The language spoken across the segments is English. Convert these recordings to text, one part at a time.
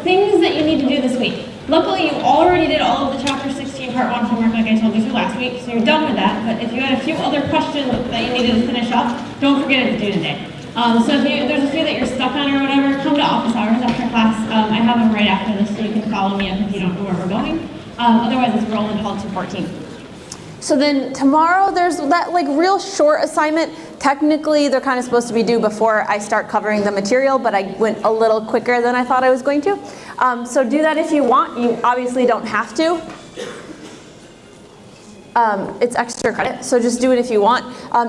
things that you need to do this week. Luckily, you already did all of the Chapter 16 Part 1 homework like I told you to last week, so you're done with that. But if you had a few other questions that you needed to finish up, don't forget it to do today. So if there's a few that you're stuck on or whatever, come to office hours after class. I have them right after this, so you can follow me up if you don't know where we're going. Otherwise, it's Roland Hall 214. So then tomorrow, there's that like real short assignment. Technically, they're kind of supposed to be due before I start covering the material, but I went a little quicker than I thought I was going to. So do that if you want. You obviously don't have to. It's extra credit, so just do it if you want.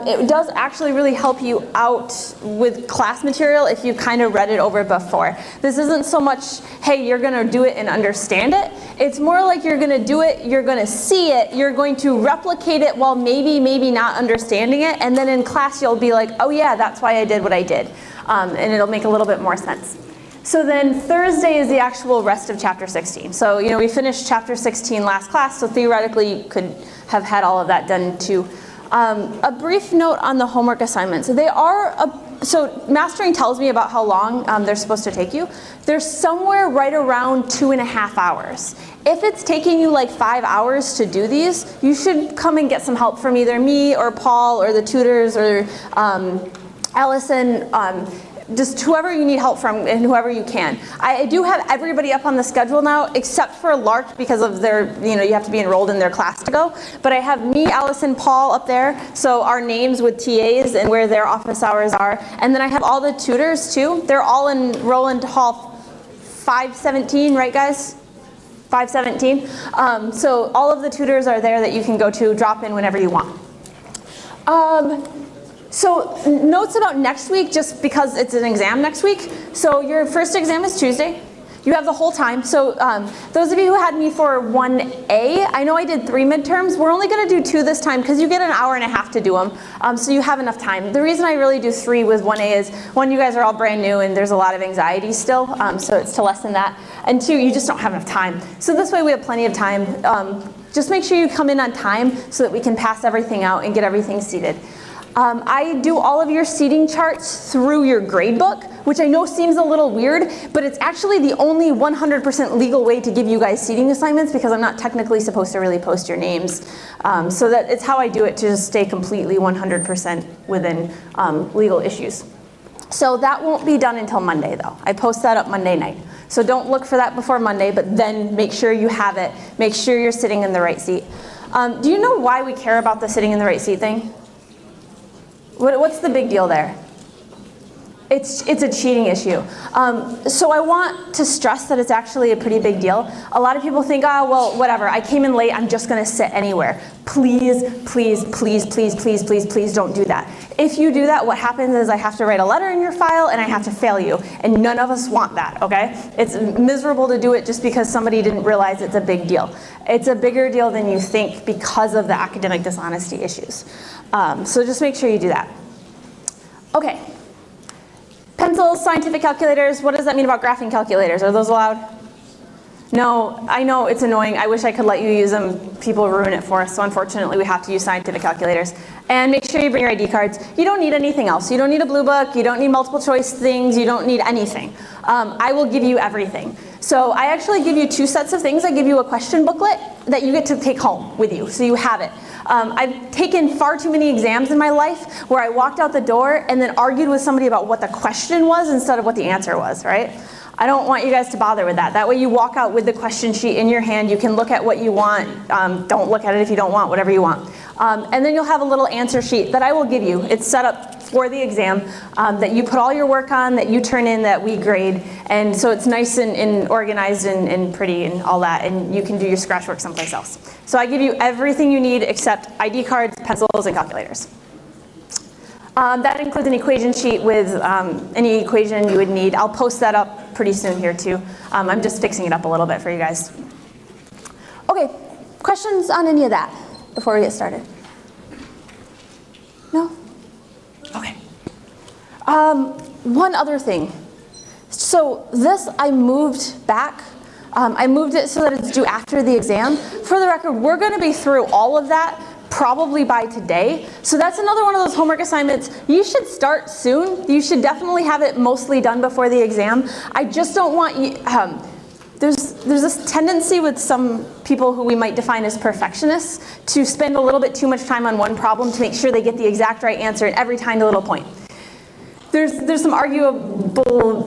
It does actually really help you out with class material if you kind of read it over before. This isn't so much, hey, you're gonna do it and understand it. It's more like you're gonna do it, you're gonna see it, you're going to replicate it while maybe not understanding it, and then in class you'll be like, oh yeah, that's why I did what I did. And it'll make a little bit more sense. So then Thursday is the actual rest of Chapter 16. So, you know, we finished Chapter 16 last class, so theoretically you could have had all of that done too. A brief note on the homework assignments. So mastering tells me about how long they're supposed to take you. They're somewhere right around 2.5 hours. If it's taking you like 5 hours to do these, you should come and get some help from either me or Paul or the tutors or Allison. Just whoever you need help from and whoever you can. I do have everybody up on the schedule now except for Lark because of their, you know, you have to be enrolled in their class to go. But I have me, Allison, Paul up there, so our names with TAs and where their office hours are. And then I have all the tutors too. They're all in Roland Hall 517, right guys? 517. So all of the tutors are there that you can go to, drop in whenever you want. So notes about next week, just because it's an exam next week. So your first exam is Tuesday. You have the whole time. So those of you who had me for 1A, I know I did 3 midterms. We're only going to do 2 this time because you get an hour and a half to do them. So you have enough time. The reason I really do 3 with 1A is, 1, you guys are all brand new and there's a lot of anxiety still. So it's to lessen that. And 2, you just don't have enough time. So this way we have plenty of time. Just make sure you come in on time so that we can pass everything out and get everything seated. I do all of your seating charts through your grade book, which I know seems a little weird, but it's actually the only 100% legal way to give you guys seating assignments because I'm not technically supposed to really post your names. So that it's how I do it to just stay completely 100% within legal issues. So that won't be done until Monday though. I post that up Monday night. So don't look for that before Monday, but then make sure you have it. Make sure you're sitting in the right seat. Do you know why we care about the sitting in the right seat thing? What's the big deal there? It's a cheating issue. So I want to stress that it's actually a pretty big deal. A lot of people think, oh, well, whatever, I came in late, I'm just gonna sit anywhere. Please, please, please, please, please, please, please don't do that. If you do that, what happens is I have to write a letter in your file and I have to fail you. And none of us want that, okay? It's miserable to do it just because somebody didn't realize it's a big deal. It's a bigger deal than you think because of the academic dishonesty issues. So just make sure you do that. Okay. Pencils, scientific calculators, what does that mean about graphing calculators? Are those allowed? No, I know it's annoying. I wish I could let you use them. People ruin it for us, so unfortunately we have to use scientific calculators. And make sure you bring your ID cards. You don't need anything else. You don't need a blue book, you don't need multiple choice things, you don't need anything. I will give you everything. So I actually give you 2 sets of things. I give you a question booklet that you get to take home with you, so you have it. I've taken far too many exams in my life where I walked out the door and then argued with somebody about what the question was instead of what the answer was, right? I don't want you guys to bother with that. That way you walk out with the question sheet in your hand, you can look at what you want, don't look at it if you don't want, whatever you want. And then you'll have a little answer sheet that I will give you. It's set up for the exam that you put all your work on, that you turn in, that we grade. And so it's nice and organized and pretty and all that, and you can do your scratch work someplace else. So I give you everything you need except ID cards, pencils, and calculators. That includes an equation sheet with any equation you would need. I'll post that up pretty soon here too. I'm just fixing it up a little bit for you guys. Okay, questions on any of that before we get started? No? Okay. One other thing. So this I moved back. I moved it so that it's due after the exam. For the record, we're going to be through all of that probably by today. So that's another one of those homework assignments. You should start soon. You should definitely have it mostly done before the exam. I just don't want you, there's this tendency with some people who we might define as perfectionists to spend a little bit too much time on one problem to make sure they get the exact right answer at every tiny little point. There's some arguable,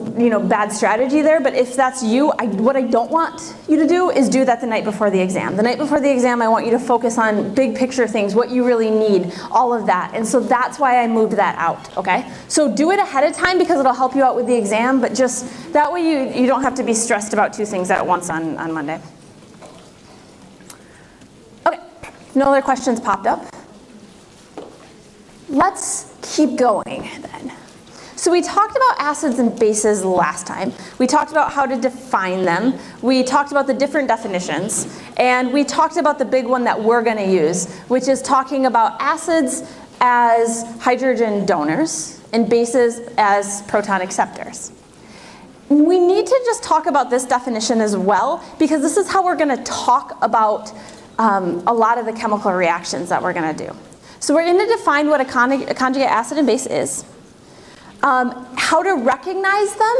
bad strategy there, but if that's you, what I don't want you to do is do that the night before the exam. The night before the exam, I want you to focus on big picture things, what you really need, all of that. And so that's why I moved that out, okay? So do it ahead of time because it'll help you out with the exam, but just that way you don't have to be stressed about two things at once on Monday. Okay, no other questions popped up. Let's keep going then. So we talked about acids and bases last time. We talked about how to define them. We talked about the different definitions. And we talked about the big one that we're going to use, which is talking about acids as hydrogen donors and bases as proton acceptors. We need to just talk about this definition as well, because this is how we're going to talk about a lot of the chemical reactions that we're going to do. So we're going to define what a conjugate acid and base is. How to recognize them,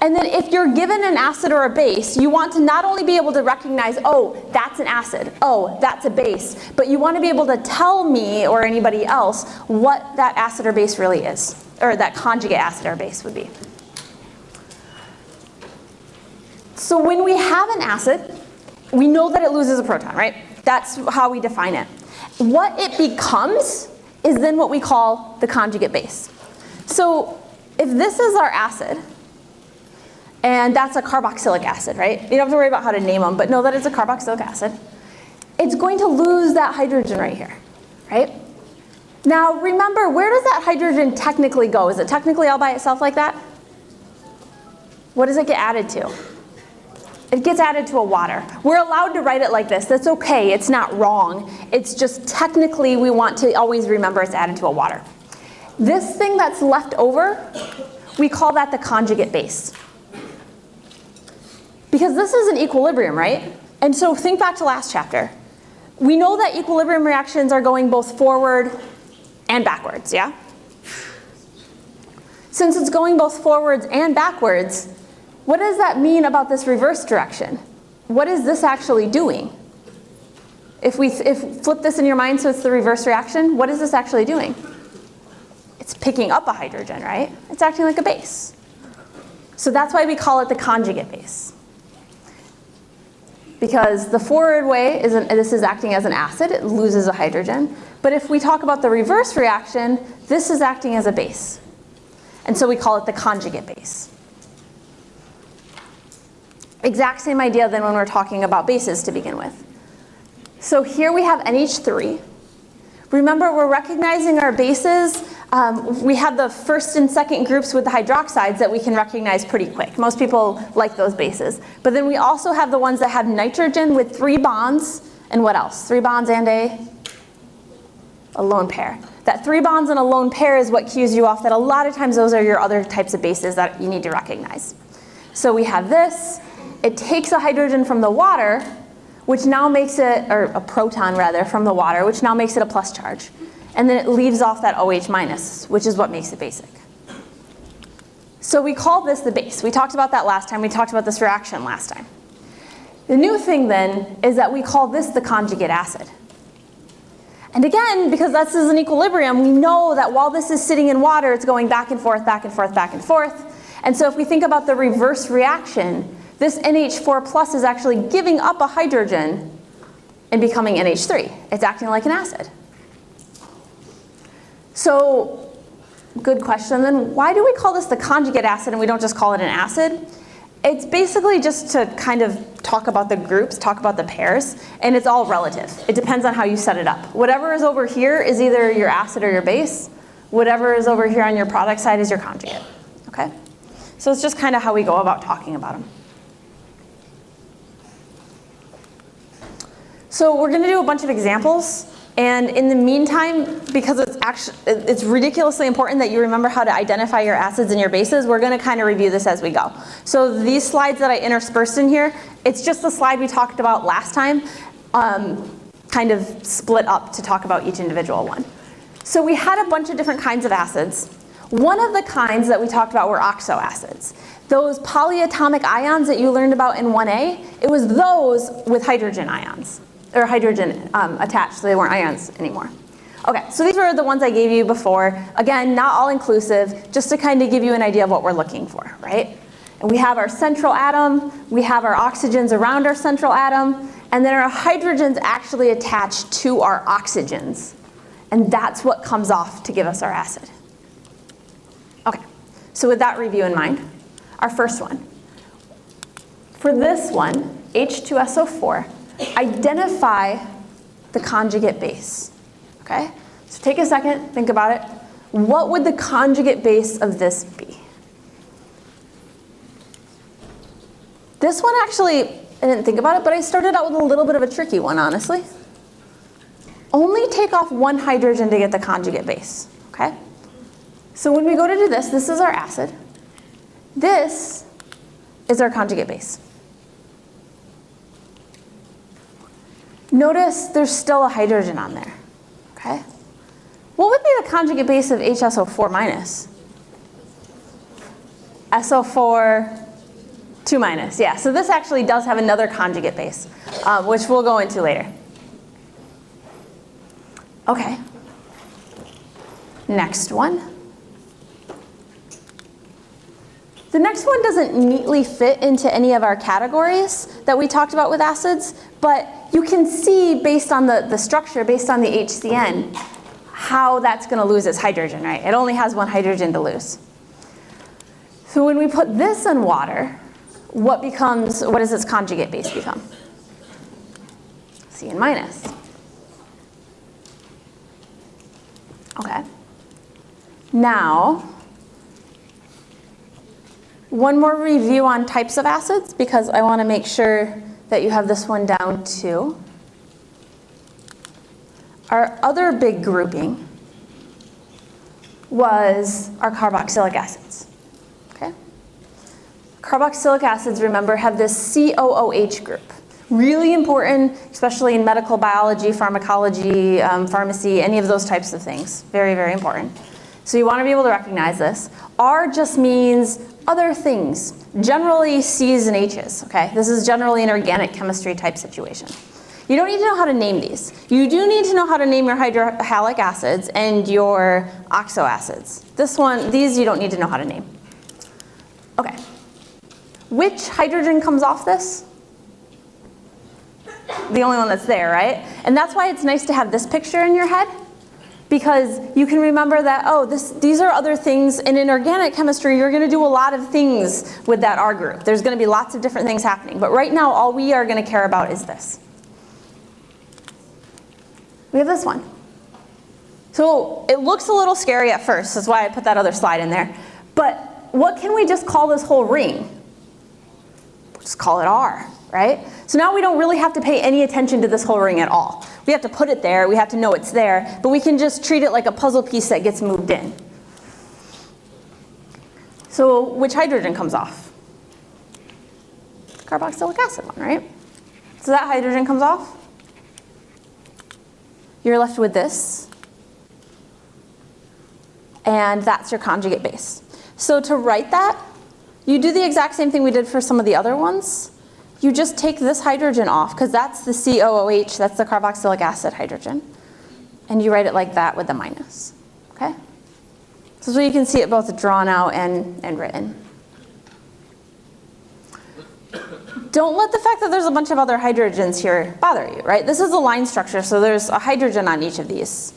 and then if you're given an acid or a base, you want to not only be able to recognize, oh, that's an acid, oh, that's a base, but you want to be able to tell me or anybody else what that acid or base really is, or that conjugate acid or base would be. So when we have an acid, we know that it loses a proton, right? That's how we define it. What it becomes is then what we call the conjugate base. So if this is our acid, and that's a carboxylic acid, right? You don't have to worry about how to name them, but know that it's a carboxylic acid. It's going to lose that hydrogen right here, right? Now remember, where does that hydrogen technically go? Is it technically all by itself like that? What does it get added to? It gets added to a water. We're allowed to write it like this. That's okay, it's not wrong. It's just technically we want to always remember it's added to a water. This thing that's left over, we call that the conjugate base. Because this is an equilibrium, right? And so think back to last chapter. We know that equilibrium reactions are going both forward and backwards, yeah? Since it's going both forwards and backwards, what does that mean about this reverse direction? What is this actually doing? If flip this in your mind so it's the reverse reaction, what is this actually doing? It's picking up a hydrogen, right? It's acting like a base. So that's why we call it the conjugate base. Because the forward way, this is acting as an acid, it loses a hydrogen. But if we talk about the reverse reaction, this is acting as a base. And so we call it the conjugate base. Exact same idea than when we're talking about bases to begin with. So here we have NH3. Remember, we're recognizing our bases. We have the first and second groups with the hydroxides that we can recognize pretty quick. Most people like those bases. But then we also have the ones that have nitrogen with 3 bonds, and what else? 3 bonds and a lone pair. That 3 bonds and a lone pair is what cues you off that a lot of times those are your other types of bases that you need to recognize. So we have this. It takes a hydrogen from the water, which now makes it, or a proton rather, from the water, which now makes it a plus charge. And then it leaves off that OH minus, which is what makes it basic. So we call this the base. We talked about that last time. We talked about this reaction last time. The new thing then is that we call this the conjugate acid. And again, because this is an equilibrium, we know that while this is sitting in water, it's going back and forth, back and forth, back and forth. And so if we think about the reverse reaction, this NH4 plus is actually giving up a hydrogen and becoming NH3. It's acting like an acid. So, good question then, why do we call this the conjugate acid and we don't just call it an acid? It's basically just to kind of talk about the groups, talk about the pairs, and it's all relative. It depends on how you set it up. Whatever is over here is either your acid or your base. Whatever is over here on your product side is your conjugate, okay? So it's just kind of how we go about talking about them. So we're going to do a bunch of examples, and in the meantime, because it's ridiculously important that you remember how to identify your acids and your bases, we're going to kind of review this as we go. So these slides that I interspersed in here, it's just the slide we talked about last time, kind of split up to talk about each individual one. So we had a bunch of different kinds of acids. One of the kinds that we talked about were oxoacids. those polyatomic ions that you learned about in 1A, it was those with hydrogen ions, or hydrogen attached, so they weren't ions anymore. Okay, so these were the ones I gave you before. Again, not all inclusive, just to kind of give you an idea of what we're looking for, right? And we have our central atom, we have our oxygens around our central atom, and then our hydrogens actually attach to our oxygens. And that's what comes off to give us our acid. Okay, so with that review in mind, our first one. For this one, H2SO4, identify the conjugate base. Okay, so take a second, think about it. What would the conjugate base of this be? This one actually, I didn't think about it, but I started out with a little bit of a tricky one, honestly. Only take off one hydrogen to get the conjugate base, okay? So when we go to do this, this is our acid. This is our conjugate base. Notice there's still a hydrogen on there, okay? What would be the conjugate base of HSO4 minus? SO4 2 minus, yeah. So this actually does have another conjugate base, which we'll go into later. Okay. Next one. The next one doesn't neatly fit into any of our categories that we talked about with acids, but you can see based on the structure, based on the HCN, how that's going to lose its hydrogen, right? It only has one hydrogen to lose. So when we put this in water, what does its conjugate base become? CN minus. Okay. Now, one more review on types of acids, because I want to make sure that you have this one down too. Our other big grouping was our carboxylic acids. Okay? Carboxylic acids, remember, have this COOH group. Really important, especially in medical biology, pharmacology, pharmacy, any of those types of things. Very, very important. So you want to be able to recognize this. R just means other things, generally C's and H's, okay? This is generally an organic chemistry type situation. You don't need to know how to name these. You do need to know how to name your hydrohalic acids and your oxo acids. These you don't need to know how to name. Okay. Which hydrogen comes off this? The only one that's there, right? And that's why it's nice to have this picture in your head, because you can remember that, oh, these are other things, and in organic chemistry, you're going to do a lot of things with that R group. There's going to be lots of different things happening, but right now, all we are going to care about is this. We have this one. So it looks a little scary at first, that's why I put that other slide in there, but what can we just call this whole ring? Just call it R, right? So now we don't really have to pay any attention to this whole ring at all. We have to put it there, we have to know it's there, but we can just treat it like a puzzle piece that gets moved in. So which hydrogen comes off? Carboxylic acid one, right? So that hydrogen comes off. You're left with this. And that's your conjugate base. So to write that, you do the exact same thing we did for some of the other ones. You just take this hydrogen off, because that's the COOH, that's the carboxylic acid hydrogen. And you write it like that with the minus, okay? So you can see it both drawn out and written. Don't let the fact that there's a bunch of other hydrogens here bother you, right? This is a line structure, so there's a hydrogen on each of these.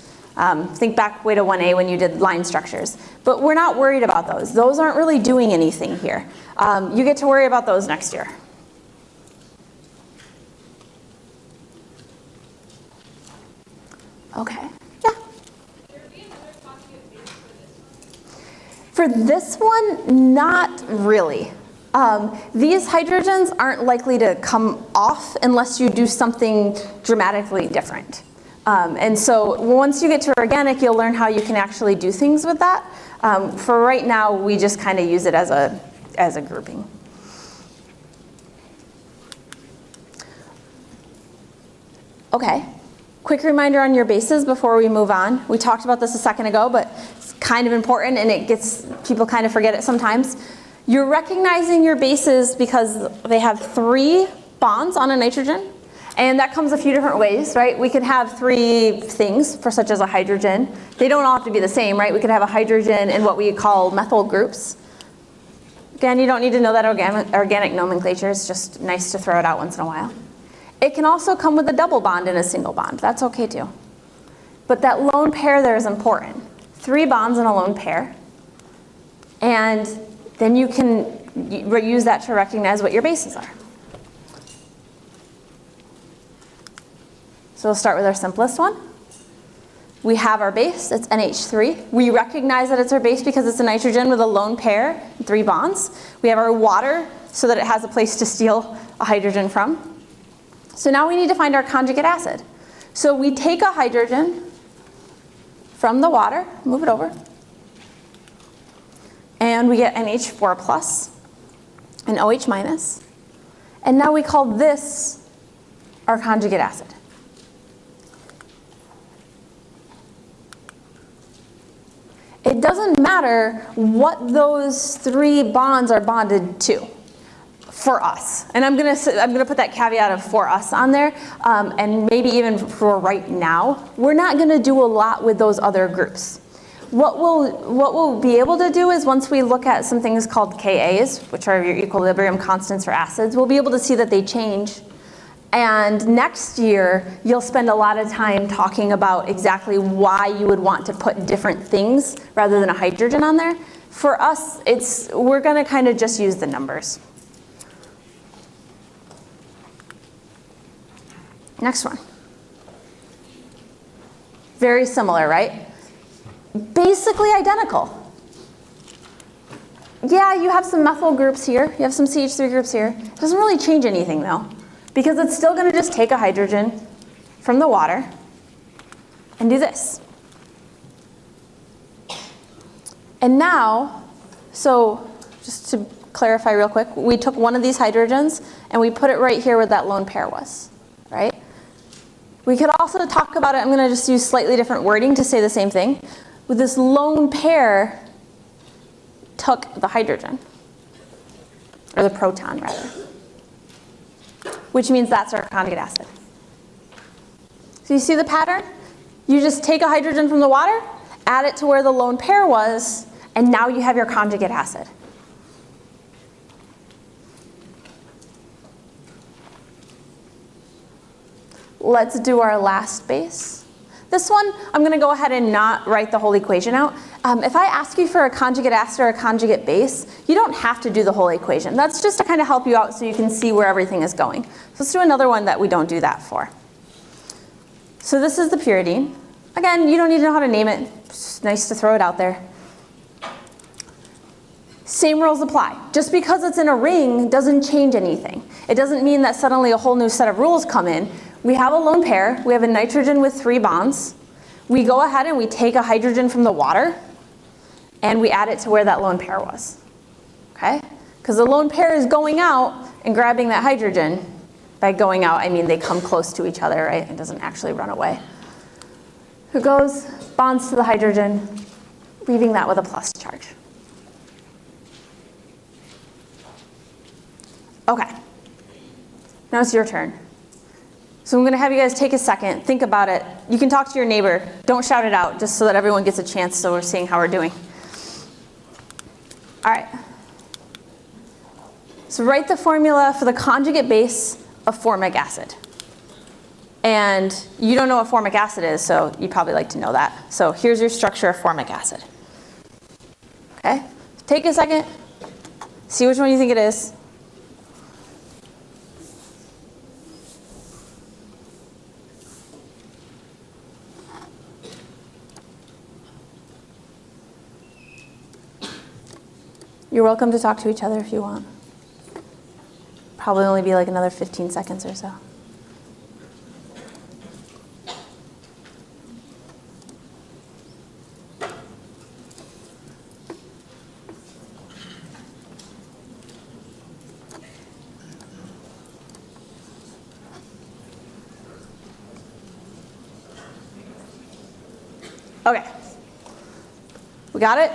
Think back way to 1A when you did line structures. But we're not worried about those. Those aren't really doing anything here. You get to worry about those next year. Okay, yeah? Would there be another conjugate base for this one? For this one, not really. These hydrogens aren't likely to come off unless you do something dramatically different. And so once you get to organic, you'll learn how you can actually do things with that. For right now, we just kind of use it as a grouping. Okay, quick reminder on your bases before we move on. We talked about this a second ago, but it's kind of important and people kind of forget it sometimes. You're recognizing your bases because they have 3 bonds on a nitrogen, and that comes a few different ways, right? We could have 3 things, for such as a hydrogen. They don't all have to be the same, right? We could have a hydrogen in what we call methyl groups. Again, you don't need to know that organic nomenclature. It's just nice to throw it out once in a while. It can also come with a double bond and a single bond. That's okay too. But that lone pair there is important. 3 bonds in a lone pair. And then you can use that to recognize what your bases are. So we'll start with our simplest one. We have our base, it's NH3. We recognize that it's our base because it's a nitrogen with a lone pair, 3 bonds. We have our water so that it has a place to steal a hydrogen from. So now we need to find our conjugate acid. So we take a hydrogen from the water, move it over, and we get NH4 plus and OH minus. And now we call this our conjugate acid. It doesn't matter what those 3 bonds are bonded to for us. And I'm gonna put that caveat of for us on there, and maybe even for right now. We're not gonna do a lot with those other groups. What we'll be able to do is once we look at some things called Kas, which are your equilibrium constants for acids, we'll be able to see that they change. And next year, you'll spend a lot of time talking about exactly why you would want to put different things rather than a hydrogen on there. For us, we're gonna kind of just use the numbers. Next one. Very similar, right? Basically identical. Yeah, you have some methyl groups here. You have some CH3 groups here. It doesn't really change anything though, because it's still going to just take a hydrogen from the water and do this. And now, so just to clarify real quick, we took one of these hydrogens and we put it right here where that lone pair was, right? We could also talk about it, I'm going to just use slightly different wording to say the same thing. With this lone pair took the hydrogen, or the proton rather, which means that's our conjugate acid. So you see the pattern? You just take a hydrogen from the water, add it to where the lone pair was, and now you have your conjugate acid. Let's do our last base. This one, I'm going to go ahead and not write the whole equation out. If I ask you for a conjugate acid or a conjugate base, you don't have to do the whole equation. That's just to kind of help you out so you can see where everything is going. So let's do another one that we don't do that for. So this is the pyridine. Again, you don't need to know how to name it. It's nice to throw it out there. Same rules apply. Just because it's in a ring doesn't change anything. It doesn't mean that suddenly a whole new set of rules come in. We have a lone pair. We have a nitrogen with 3 bonds. We go ahead and we take a hydrogen from the water and we add it to where that lone pair was. Okay? Because the lone pair is going out and grabbing that hydrogen. By going out, I mean they come close to each other, right? It doesn't actually run away. It goes, bonds to the hydrogen, leaving that with a plus charge. Okay. Now it's your turn. So I'm going to have you guys take a second, think about it. You can talk to your neighbor. Don't shout it out, just so that everyone gets a chance so we're seeing how we're doing. All right. So write the formula for the conjugate base of formic acid. And you don't know what formic acid is, so you'd probably like to know that. So here's your structure of formic acid. Okay? Take a second, see which one you think it is. You're welcome to talk to each other if you want. Probably only be like another 15 seconds or so. Okay. We got it?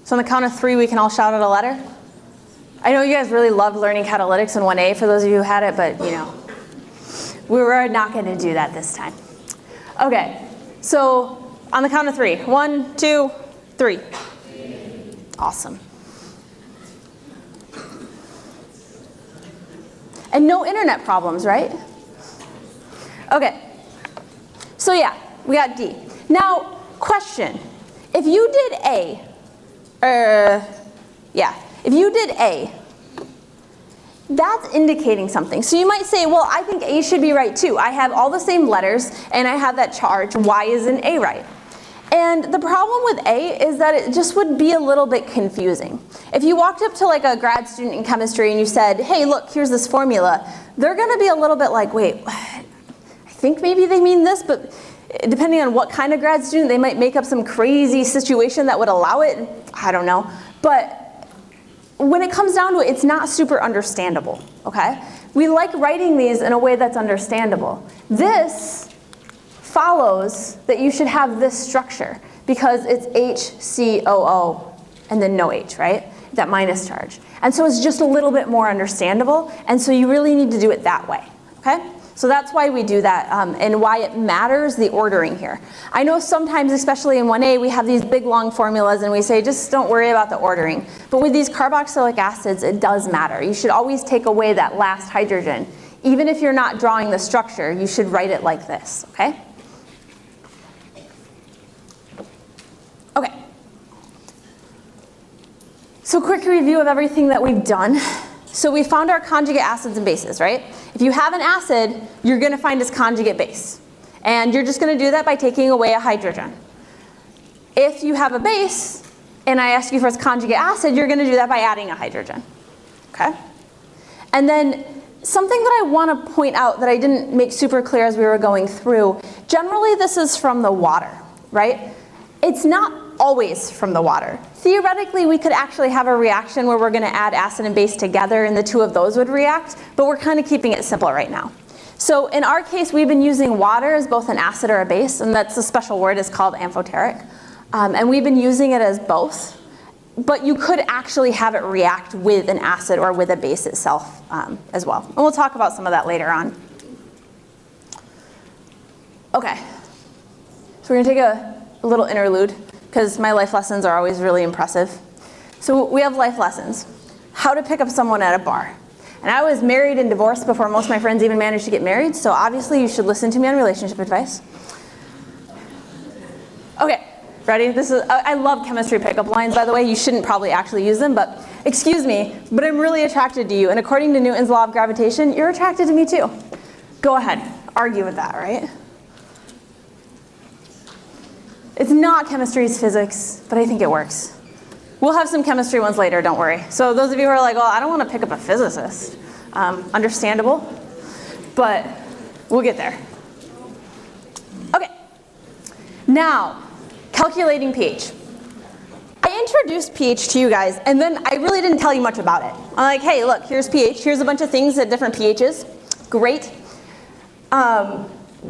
So on the count of 3, we can all shout out a letter. I know you guys really loved learning catalytics in 1A for those of you who had it, but you know, we were not going to do that this time. Okay, so on the count of 3. 1, 2, 3. Awesome. And no internet problems, right? Okay, so yeah, we got D. Now, question, if you did A, if you did A, that's indicating something. So you might say, well, I think A should be right too. I have all the same letters and I have that charge. Why isn't A right? And the problem with A is that it just would be a little bit confusing. If you walked up to like a grad student in chemistry and you said, hey, look, here's this formula, they're going to be a little bit like, wait, I think maybe they mean this, but depending on what kind of grad student, they might make up some crazy situation that would allow it. I don't know. But when it comes down to it, it's not super understandable, okay? We like writing these in a way that's understandable. This follows that you should have this structure because it's HCOO and then no H, right? That minus charge. And so it's just a little bit more understandable, and so you really need to do it that way, okay? So that's why we do that and why it matters the ordering here. I know sometimes, especially in 1A, we have these big long formulas and we say just don't worry about the ordering. But with these carboxylic acids, it does matter. You should always take away that last hydrogen. Even if you're not drawing the structure, you should write it like this, okay? Okay. So quick review of everything that we've done. So we found our conjugate acids and bases, right? If you have an acid, you're going to find its conjugate base. And you're just going to do that by taking away a hydrogen. If you have a base, and I ask you for its conjugate acid, you're going to do that by adding a hydrogen. Okay? And then something that I want to point out that I didn't make super clear as we were going through, generally this is from the water, right? It's not always from the water. Theoretically, we could actually have a reaction where we're going to add acid and base together and the two of those would react, but we're kind of keeping it simple right now. So in our case, we've been using water as both an acid or a base, and that's a special word, it's called amphoteric. And we've been using it as both, but you could actually have it react with an acid or with a base itself as well. And we'll talk about some of that later on. Okay, so we're going to take a little interlude, because my life lessons are always really impressive. So we have life lessons. How to pick up someone at a bar. And I was married and divorced before most of my friends even managed to get married, so obviously you should listen to me on relationship advice. Okay, ready? I love chemistry pickup lines, by the way. You shouldn't probably actually use them, but excuse me, but I'm really attracted to you, and according to Newton's law of gravitation, you're attracted to me too. Go ahead, argue with that, right? It's not chemistry, it's physics, but I think it works. We'll have some chemistry ones later, don't worry. So those of you who are like, well, I don't want to pick up a physicist, understandable, but we'll get there. Okay, now, calculating pH. I introduced pH to you guys, and then I really didn't tell you much about it. I'm like, hey, look, here's pH, here's a bunch of things at different pHs. Great.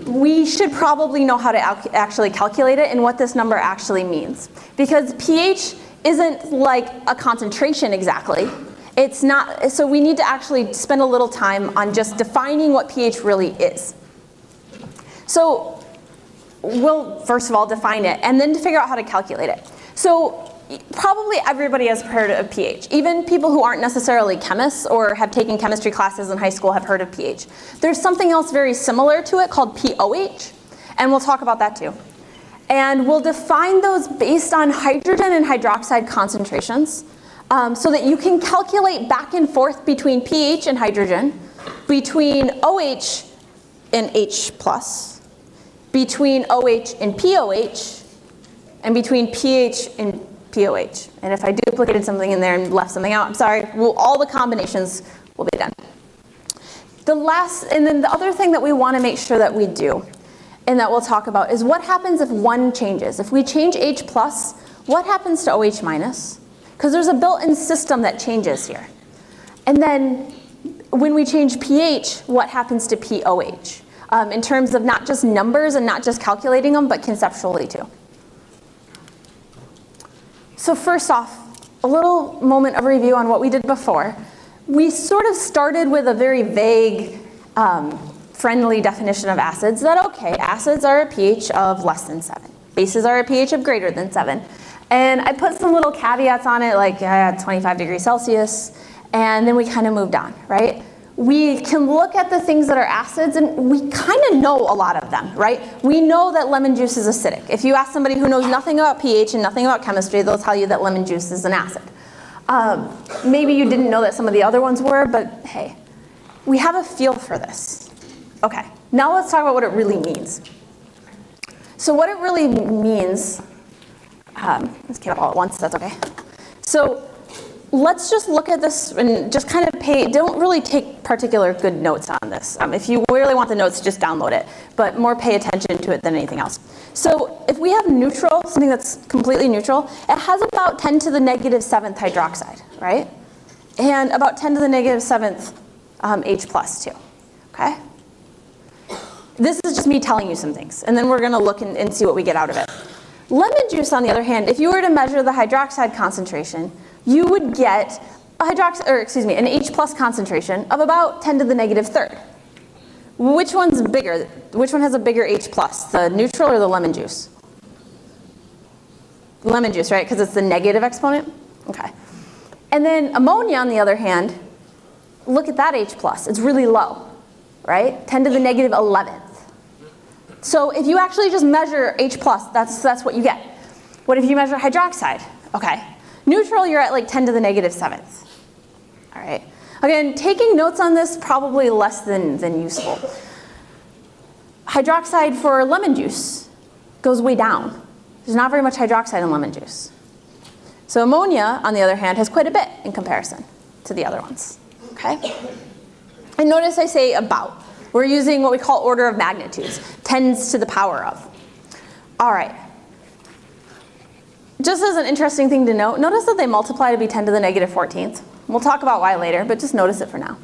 We should probably know how to actually calculate it and what this number actually means. Because pH isn't like a concentration exactly. It's not, so we need to actually spend a little time on just defining what pH really is. So we'll first of all define it and then to figure out how to calculate it. So probably everybody has heard of pH. Even people who aren't necessarily chemists or have taken chemistry classes in high school have heard of pH. There's something else very similar to it called pOH, and we'll talk about that too. And we'll define those based on hydrogen and hydroxide concentrations so that you can calculate back and forth between pH and hydrogen, between OH and H+, between OH and POH, and between pH and POH. And if I duplicated something in there and left something out, I'm sorry, all the combinations will be done. And then the other thing that we want to make sure that we do, and that we'll talk about, is what happens if one changes. If we change H+, what happens to OH-? Because there's a built-in system that changes here. And then when we change pH, what happens to POH? In terms of not just numbers and not just calculating them, but conceptually too. So first off, a little moment of review on what we did before. We sort of started with a very vague, friendly definition of acids, that okay, acids are a pH of less than 7. Bases are a pH of greater than 7. And I put some little caveats on it, like 25 degrees Celsius, and then we kind of moved on, right? We can look at the things that are acids, and we kind of know a lot of them, right? We know that lemon juice is acidic. If you ask somebody who knows nothing about pH and nothing about chemistry, they'll tell you that lemon juice is an acid. Maybe you didn't know that some of the other ones were, but hey, we have a feel for this. Okay, now let's talk about what it really means. So what it really means, let's get it all at once, that's okay. So let's just look at this and just kind of don't really take particular good notes on this. If you really want the notes, just download it, but more pay attention to it than anything else. So if we have neutral, something that's completely neutral, it has about 10 to the negative 7th hydroxide, right? And about 10 to the negative 7th H plus too, okay? This is just me telling you some things, and then we're gonna look and see what we get out of it. Lemon juice, on the other hand, if you were to measure the hydroxide concentration, you would get an H plus concentration of about 10 to the negative 3rd. Which one's bigger? Which one has a bigger H plus, the neutral or the lemon juice? Lemon juice, right? Because it's the negative exponent? Okay. And then ammonia, on the other hand, look at that H plus. It's really low, right? 10 to the negative 11th. So if you actually just measure H plus, that's what you get. What if you measure hydroxide? Okay. Neutral, you're at like 10 to the negative 7th. All right. Again, taking notes on this, probably less than useful. Hydroxide for lemon juice goes way down. There's not very much hydroxide in lemon juice. So ammonia, on the other hand, has quite a bit in comparison to the other ones. Okay? And notice I say about. We're using what we call order of magnitudes, 10s to the power of. All right. Just as an interesting thing to note, notice that they multiply to be 10 to the negative 14th. We'll talk about why later, but just notice it for now.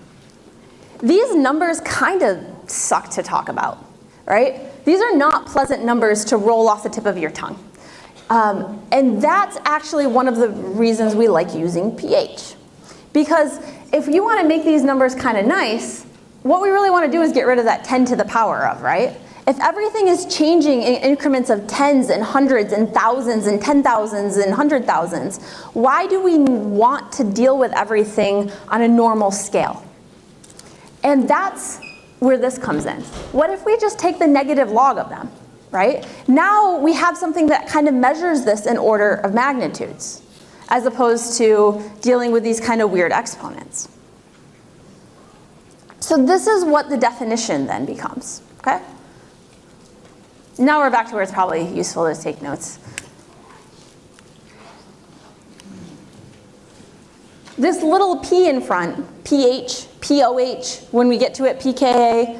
These numbers kind of suck to talk about, right? These are not pleasant numbers to roll off the tip of your tongue. And that's actually one of the reasons we like using pH. Because if you want to make these numbers kind of nice, what we really want to do is get rid of that 10 to the power of, right? If everything is changing in increments of tens and hundreds and thousands and 10,000s and 100,000s, why do we want to deal with everything on a normal scale? And that's where this comes in. What if we just take the negative log of them, right? Now we have something that kind of measures this in order of magnitudes, as opposed to dealing with these kind of weird exponents. So this is what the definition then becomes, okay? Now we're back to where it's probably useful to take notes. This little p in front, pH, POH, when we get to it, pKa,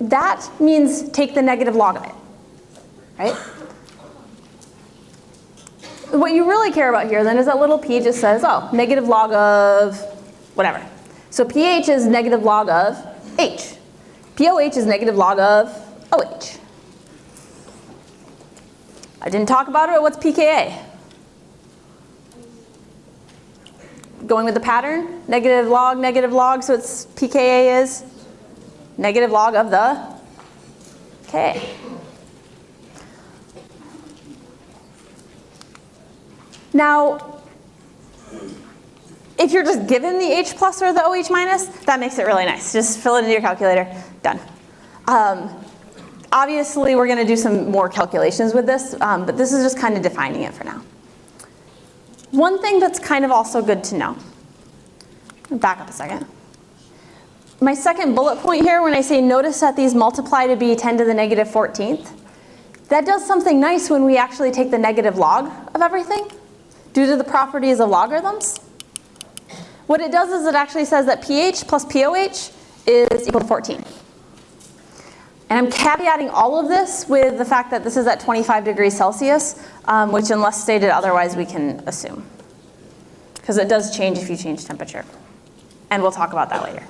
that means take the negative log of it, right? What you really care about here then is that little p just says, oh, negative log of whatever. So pH is negative log of H. POH is negative log of OH. I didn't talk about it, but what's pKa? Going with the pattern, negative log, so it's pKa is negative log of the Ka. Now, if you're just given the H plus or the OH minus, that makes it really nice. Just fill it into your calculator, done. Obviously, we're going to do some more calculations with this, but this is just kind of defining it for now. One thing that's kind of also good to know, back up a second. My second bullet point here, when I say notice that these multiply to be 10 to the negative 14th, that does something nice when we actually take the negative log of everything, due to the properties of logarithms. What it does is it actually says that pH plus POH is equal to 14. And I'm caveating all of this with the fact that this is at 25 degrees Celsius, which unless stated otherwise, we can assume. Because it does change if you change temperature. And we'll talk about that later.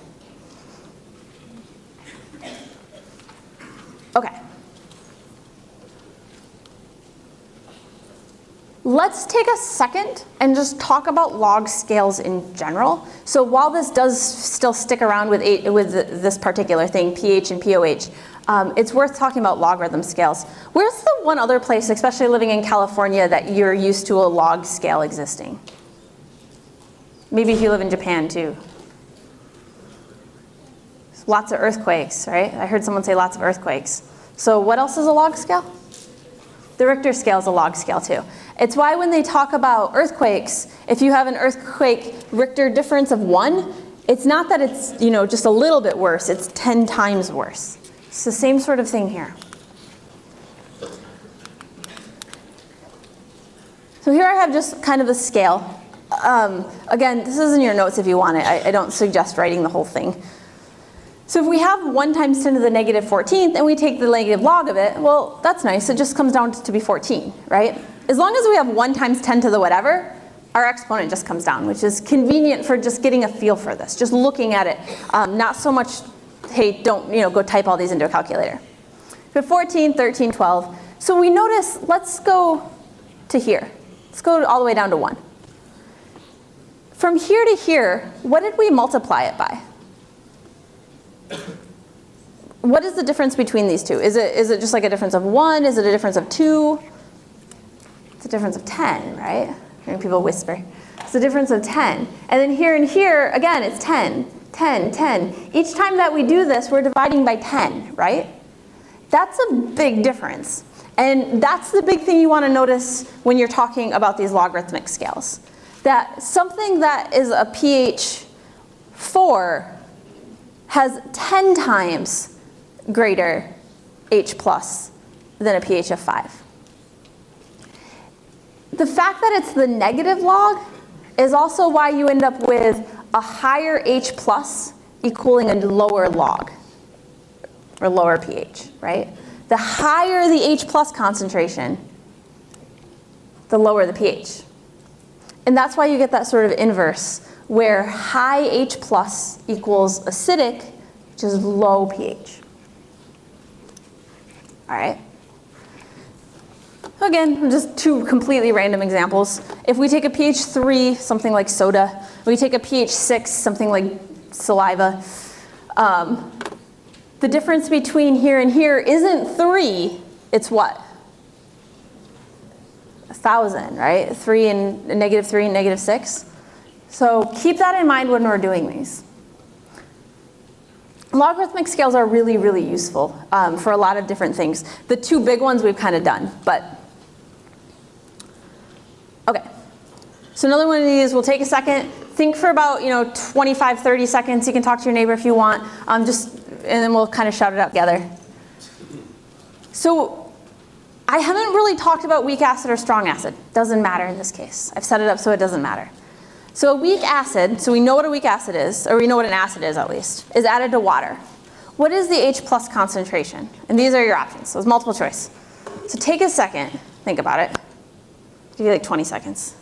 Okay. let's take a second and just talk about log scales in general. So while this does still stick around with this particular thing, pH and POH, it's worth talking about logarithm scales. Where's the one other place, especially living in California, that you're used to a log scale existing? Maybe if you live in Japan too. Lots of earthquakes, right? I heard someone say lots of earthquakes. So what else is a log scale? The Richter scale is a log scale too. It's why when they talk about earthquakes, if you have an earthquake Richter difference of 1, it's not that it's just a little bit worse, it's 10 times worse. It's the same sort of thing here. So here I have just kind of a scale. Again, this is in your notes if you want it. I don't suggest writing the whole thing. So if we have 1 times 10 to the negative 14th and we take the negative log of it, well, that's nice. It just comes down to be 14, right? As long as we have 1 times 10 to the whatever, our exponent just comes down, which is convenient for just getting a feel for this, just looking at it. Not so much, hey, don't go type all these into a calculator. We have 14, 13, 12. So we notice, let's go to here. Let's go all the way down to 1. From here to here, what did we multiply it by? What is the difference between these two? Is it just like a difference of 1? Is it a difference of 2? It's a difference of 10, right? Hearing people whisper. It's a difference of 10. And then here and here, again, it's 10, 10, 10. Each time that we do this, we're dividing by 10, right? That's a big difference. And that's the big thing you want to notice when you're talking about these logarithmic scales. That something that is a pH 4 has 10 times greater H plus than a pH of 5. The fact that it's the negative log is also why you end up with a higher H plus equaling a lower log, or lower pH, right? The higher the H plus concentration, the lower the pH. And that's why you get that sort of inverse, where high H plus equals acidic, which is low pH. All right. Again, just 2 completely random examples. If we take a pH 3, something like soda, we take a pH 6, something like saliva, the difference between here and here isn't 3, it's what? 1,000, right? 3 and negative 3 and negative 6. So keep that in mind when we're doing these. Logarithmic scales are really, really useful for a lot of different things. The 2 big ones we've kind of done, but okay. So another one of these, we'll take a second, think for about 25, 30 seconds. You can talk to your neighbor if you want, and then we'll kind of shout it out together. So I haven't really talked about weak acid or strong acid. Doesn't matter in this case. I've set it up so it doesn't matter. So a weak acid, so we know what a weak acid is, or we know what an acid is at least, is added to water. What is the H plus concentration? And these are your options, so it's multiple choice. So take a second, think about it. I'll give you like 20 seconds.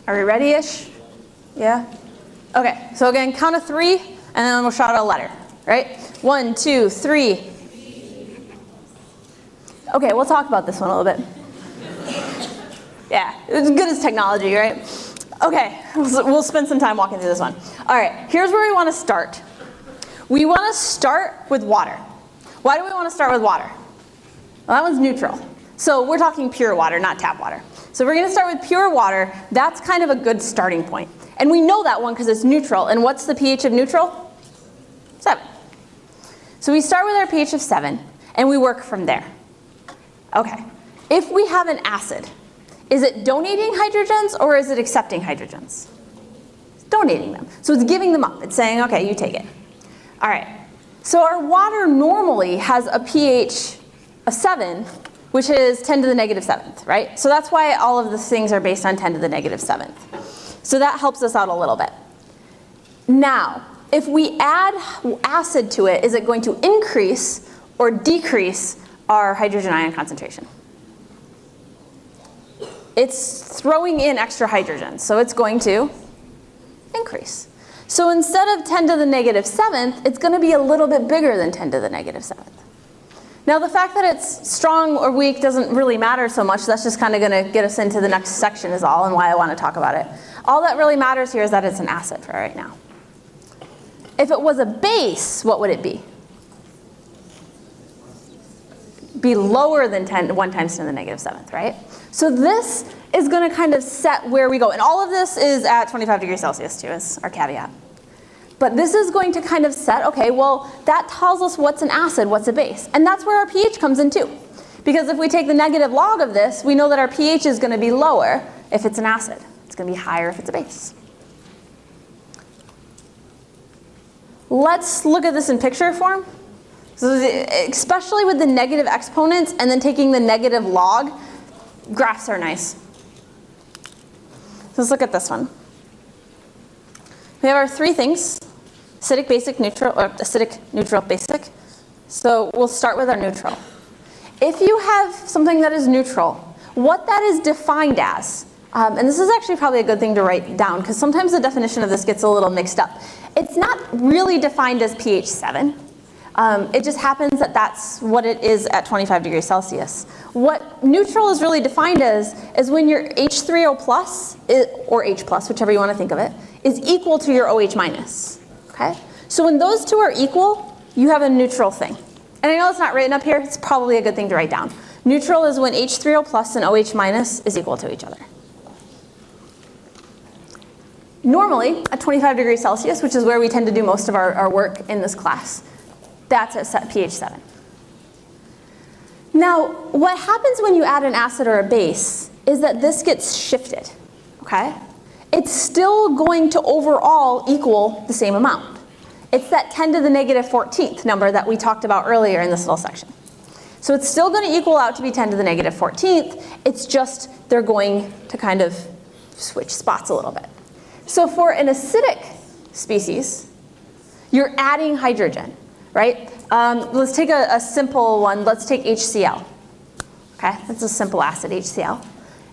Are we ready-ish? Yeah? Okay, so again, count of 3, and then we'll shout out a letter, right? 1, 2, 3. Okay, we'll talk about this one a little bit. Yeah, it's good as technology, right? Okay, we'll spend some time walking through this one. All right, here's where we want to start. We want to start with water. Why do we want to start with water? Well, that one's neutral. So we're talking pure water, not tap water. So we're going to start with pure water. That's kind of a good starting point. And we know that one because it's neutral. And what's the pH of neutral? 7. So we start with our pH of 7, and we work from there. Okay. If we have an acid, is it donating hydrogens or is it accepting hydrogens? It's donating them. So it's giving them up. It's saying, okay, you take it. All right. So our water normally has a pH of 7, which is 10 to the negative 7th, right? So that's why all of the things are based on 10 to the negative 7th. So that helps us out a little bit. Now, if we add acid to it, is it going to increase or decrease our hydrogen ion concentration? It's throwing in extra hydrogen, so it's going to increase. So instead of 10 to the negative 7th, it's going to be a little bit bigger than 10 to the negative 7th. Now the fact that it's strong or weak doesn't really matter so much. That's just kind of going to get us into the next section is all, and why I want to talk about it. All that really matters here is that it's an acid for right now. If it was a base, what would it be? Be lower than 1 times 10 to the negative 7th, right? So this is going to kind of set where we go. And all of this is at 25 degrees Celsius too, is our caveat. But this is going to kind of set, okay, well, that tells us what's an acid, what's a base. And that's where our pH comes in too. Because if we take the negative log of this, we know that our pH is going to be lower if it's an acid. It's going to be higher if it's a base. Let's look at this in picture form. So especially with the negative exponents and then taking the negative log, graphs are nice. So let's look at this one. We have our 3 things: acidic, basic, neutral, or acidic, neutral, basic. So we'll start with our neutral. If you have something that is neutral, what that is defined as, and this is actually probably a good thing to write down because sometimes the definition of this gets a little mixed up. It's not really defined as pH 7. It just happens that that's what it is at 25 degrees Celsius. What neutral is really defined as is when your H3O plus, or H plus, whichever you want to think of it, is equal to your OH minus. Okay? So when those two are equal, you have a neutral thing. And I know it's not written up here, it's probably a good thing to write down. Neutral is when H3O plus and OH minus is equal to each other. Normally, at 25 degrees Celsius, which is where we tend to do most of our work in this class, that's at pH 7. Now, what happens when you add an acid or a base is that this gets shifted, okay? It's still going to overall equal the same amount. It's that 10 to the negative 14th number that we talked about earlier in this little section. So it's still going to equal out to be 10 to the negative 14th. It's just they're going to kind of switch spots a little bit. So for an acidic species, you're adding hydrogen, right? Let's take a simple one. Let's take HCl. Okay, that's a simple acid, HCl.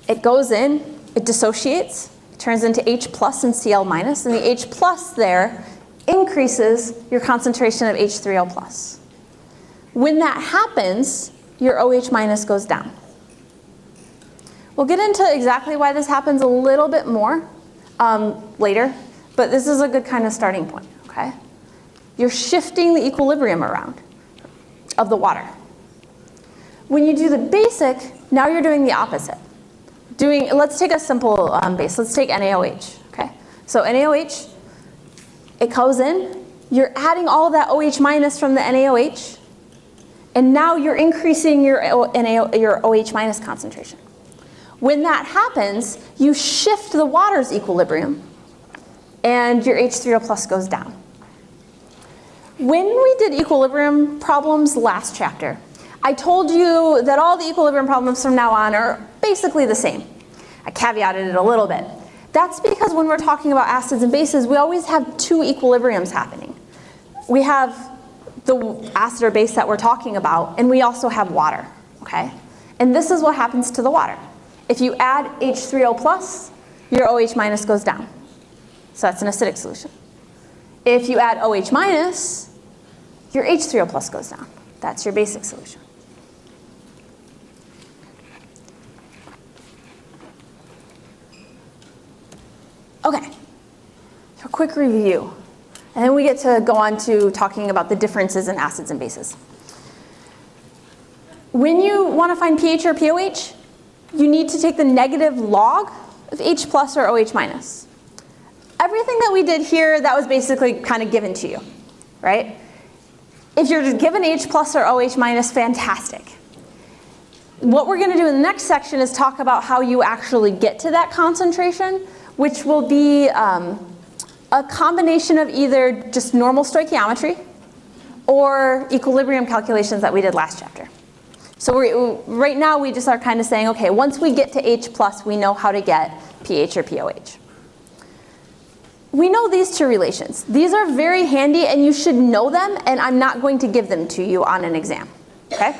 It goes in, it dissociates, it turns into H plus and Cl minus, and the H plus there increases your concentration of H3O plus. When that happens, your OH minus goes down. We'll get into exactly why this happens a little bit more later, but this is a good kind of starting point, okay? You're shifting the equilibrium around of the water. When you do the basic, now you're doing the opposite. Let's take a simple base. Let's take NaOH, okay? So NaOH, it goes in, you're adding all of that OH minus from the NaOH, and now you're increasing your OH minus concentration. When that happens, you shift the water's equilibrium, and your H3O plus goes down. When we did equilibrium problems last chapter, I told you that all the equilibrium problems from now on are basically the same. I caveated it a little bit. That's because when we're talking about acids and bases, we always have 2 equilibriums happening. We have the acid or base that we're talking about, and we also have water, okay? And this is what happens to the water. If you add H3O plus, your OH minus goes down. So that's an acidic solution. If you add OH minus, your H3O plus goes down. That's your basic solution. Okay, so a quick review. And then we get to go on to talking about the differences in acids and bases. When you want to find pH or pOH, you need to take the negative log of H plus or OH minus. Everything that we did here, that was basically kind of given to you, right? If you're given H plus or OH minus, fantastic. What we're going to do in the next section is talk about how you actually get to that concentration, which will be a combination of either just normal stoichiometry or equilibrium calculations that we did last chapter. So right now we just are kind of saying, okay, once we get to H plus, we know how to get pH or pOH. we know these two relations. These are very handy and you should know them, and I'm not going to give them to you on an exam, okay?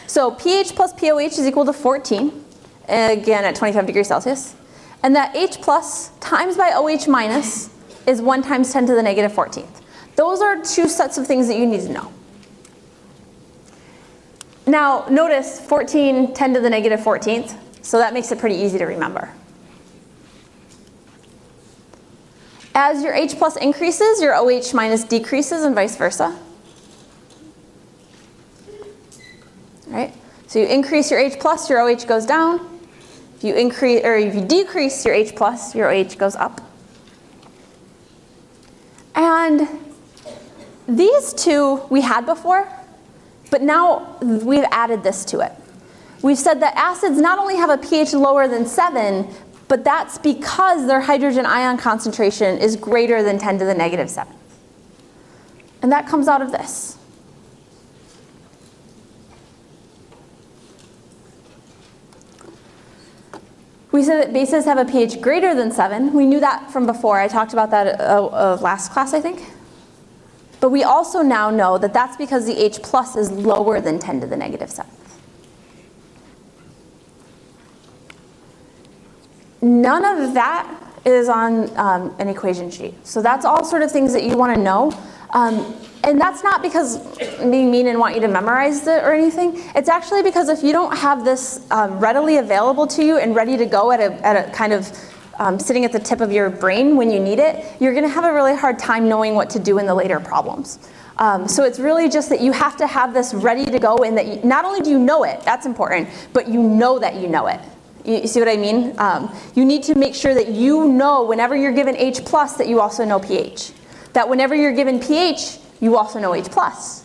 So pH plus POH is equal to 14, again at 25 degrees Celsius. And that H plus times by OH minus is 1 times 10 to the negative 14th. Those are two sets of things that you need to know. Now notice 14, 10 to the negative 14th, so that makes it pretty easy to remember. As your H plus increases, your OH minus decreases and vice versa. Right? So you increase your H plus, your OH goes down. If you decrease your H plus, your OH goes up. And these two we had before, but now we've added this to it. We've said that acids not only have a pH lower than 7, but that's because their hydrogen ion concentration is greater than 10 to the negative 7. And that comes out of this. We said that bases have a pH greater than 7. We knew that from before. I talked about that last class, I think. But we also now know that that's because the H plus is lower than 10 to the negative 7. None of that is on an equation sheet. So that's all sort of things that you want to know. And that's not because I'm being mean and want you to memorize it or anything. It's actually because if you don't have this readily available to you and ready to go at a kind of sitting at the tip of your brain when you need it, you're going to have a really hard time knowing what to do in the later problems. So it's really just that you have to have this ready to go, and that not only do you know it, that's important, but you know that you know it. You see what I mean? You need to make sure that you know whenever you're given H plus that you also know pH. That whenever you're given pH, you also know H plus.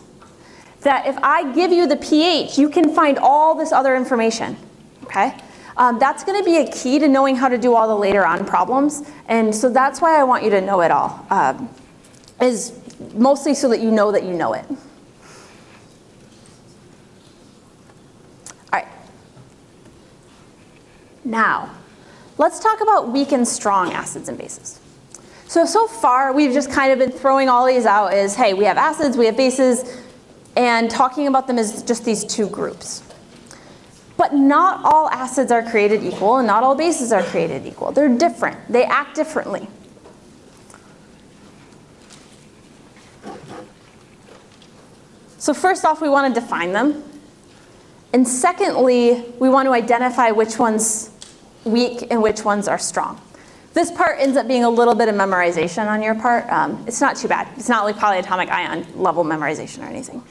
That if I give you the pH, you can find all this other information, okay? That's gonna be a key to knowing how to do all the later on problems. And so that's why I want you to know it all, is mostly so that you know it. All right. Now, let's talk about weak and strong acids and bases. So far, we've just kind of been throwing all these out as, hey, we have acids, we have bases, and talking about them as just these two groups. But not all acids are created equal, and not all bases are created equal. They're different. They act differently. So first off, we want to define them. And secondly, we want to identify which one's weak and which ones are strong. This part ends up being a little bit of memorization on your part. It's not too bad. It's not like polyatomic ion level memorization or anything.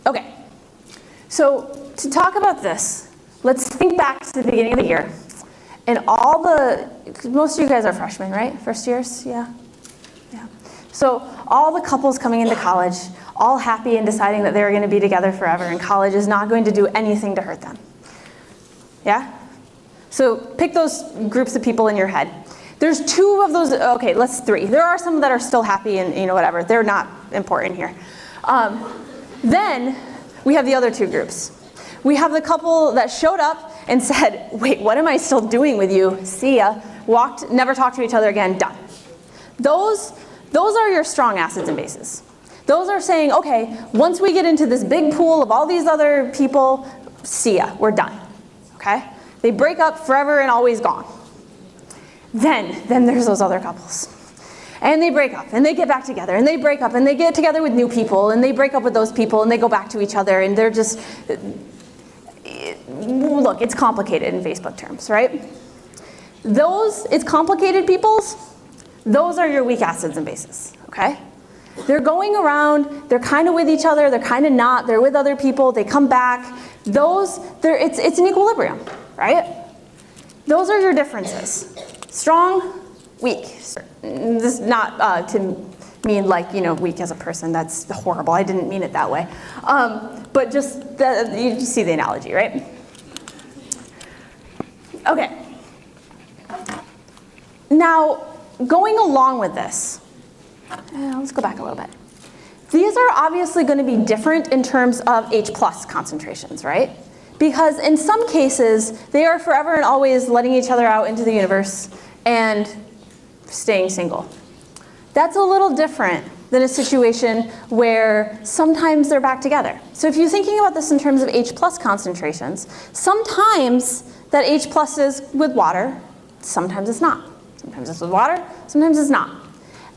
Okay, so to talk about this, let's think back to the beginning of the year. And most of you guys are freshmen, right? First years, yeah? Yeah. So all the couples coming into college, all happy and deciding that they're going to be together forever, and college is not going to do anything to hurt them. Yeah? So pick those groups of people in your head. There's two of those, okay, let's three. There are some that are still happy and whatever. They're not important here. Then we have the other two groups. We have the couple that showed up and said, wait, what am I still doing with you? See ya. Walked, never talked to each other again, done. Those are your strong acids and bases. Those are saying, okay, once we get into this big pool of all these other people, see ya, we're done. Okay? They break up forever and always gone. Then there's those other couples. And they break up, and they get back together, and they break up, and they get together with new people, and they break up with those people, and they go back to each other, and they're just, look, it's complicated in Facebook terms, right? It's complicated peoples, those are your weak acids and bases, okay? They're going around, they're kind of with each other, they're kind of not, they're with other people, they come back. It's an equilibrium, right? Those are your differences. Strong, weak. This is not to mean like, weak as a person. That's horrible. I didn't mean it that way. But just, you see the analogy, right? Okay. Now, going along with this, let's go back a little bit. These are obviously going to be different in terms of H plus concentrations, right? Because in some cases, they are forever and always letting each other out into the universe and staying single. That's a little different than a situation where sometimes they're back together. So if you're thinking about this in terms of H+ concentrations, sometimes that H+ is with water, sometimes it's not. Sometimes it's with water, sometimes it's not.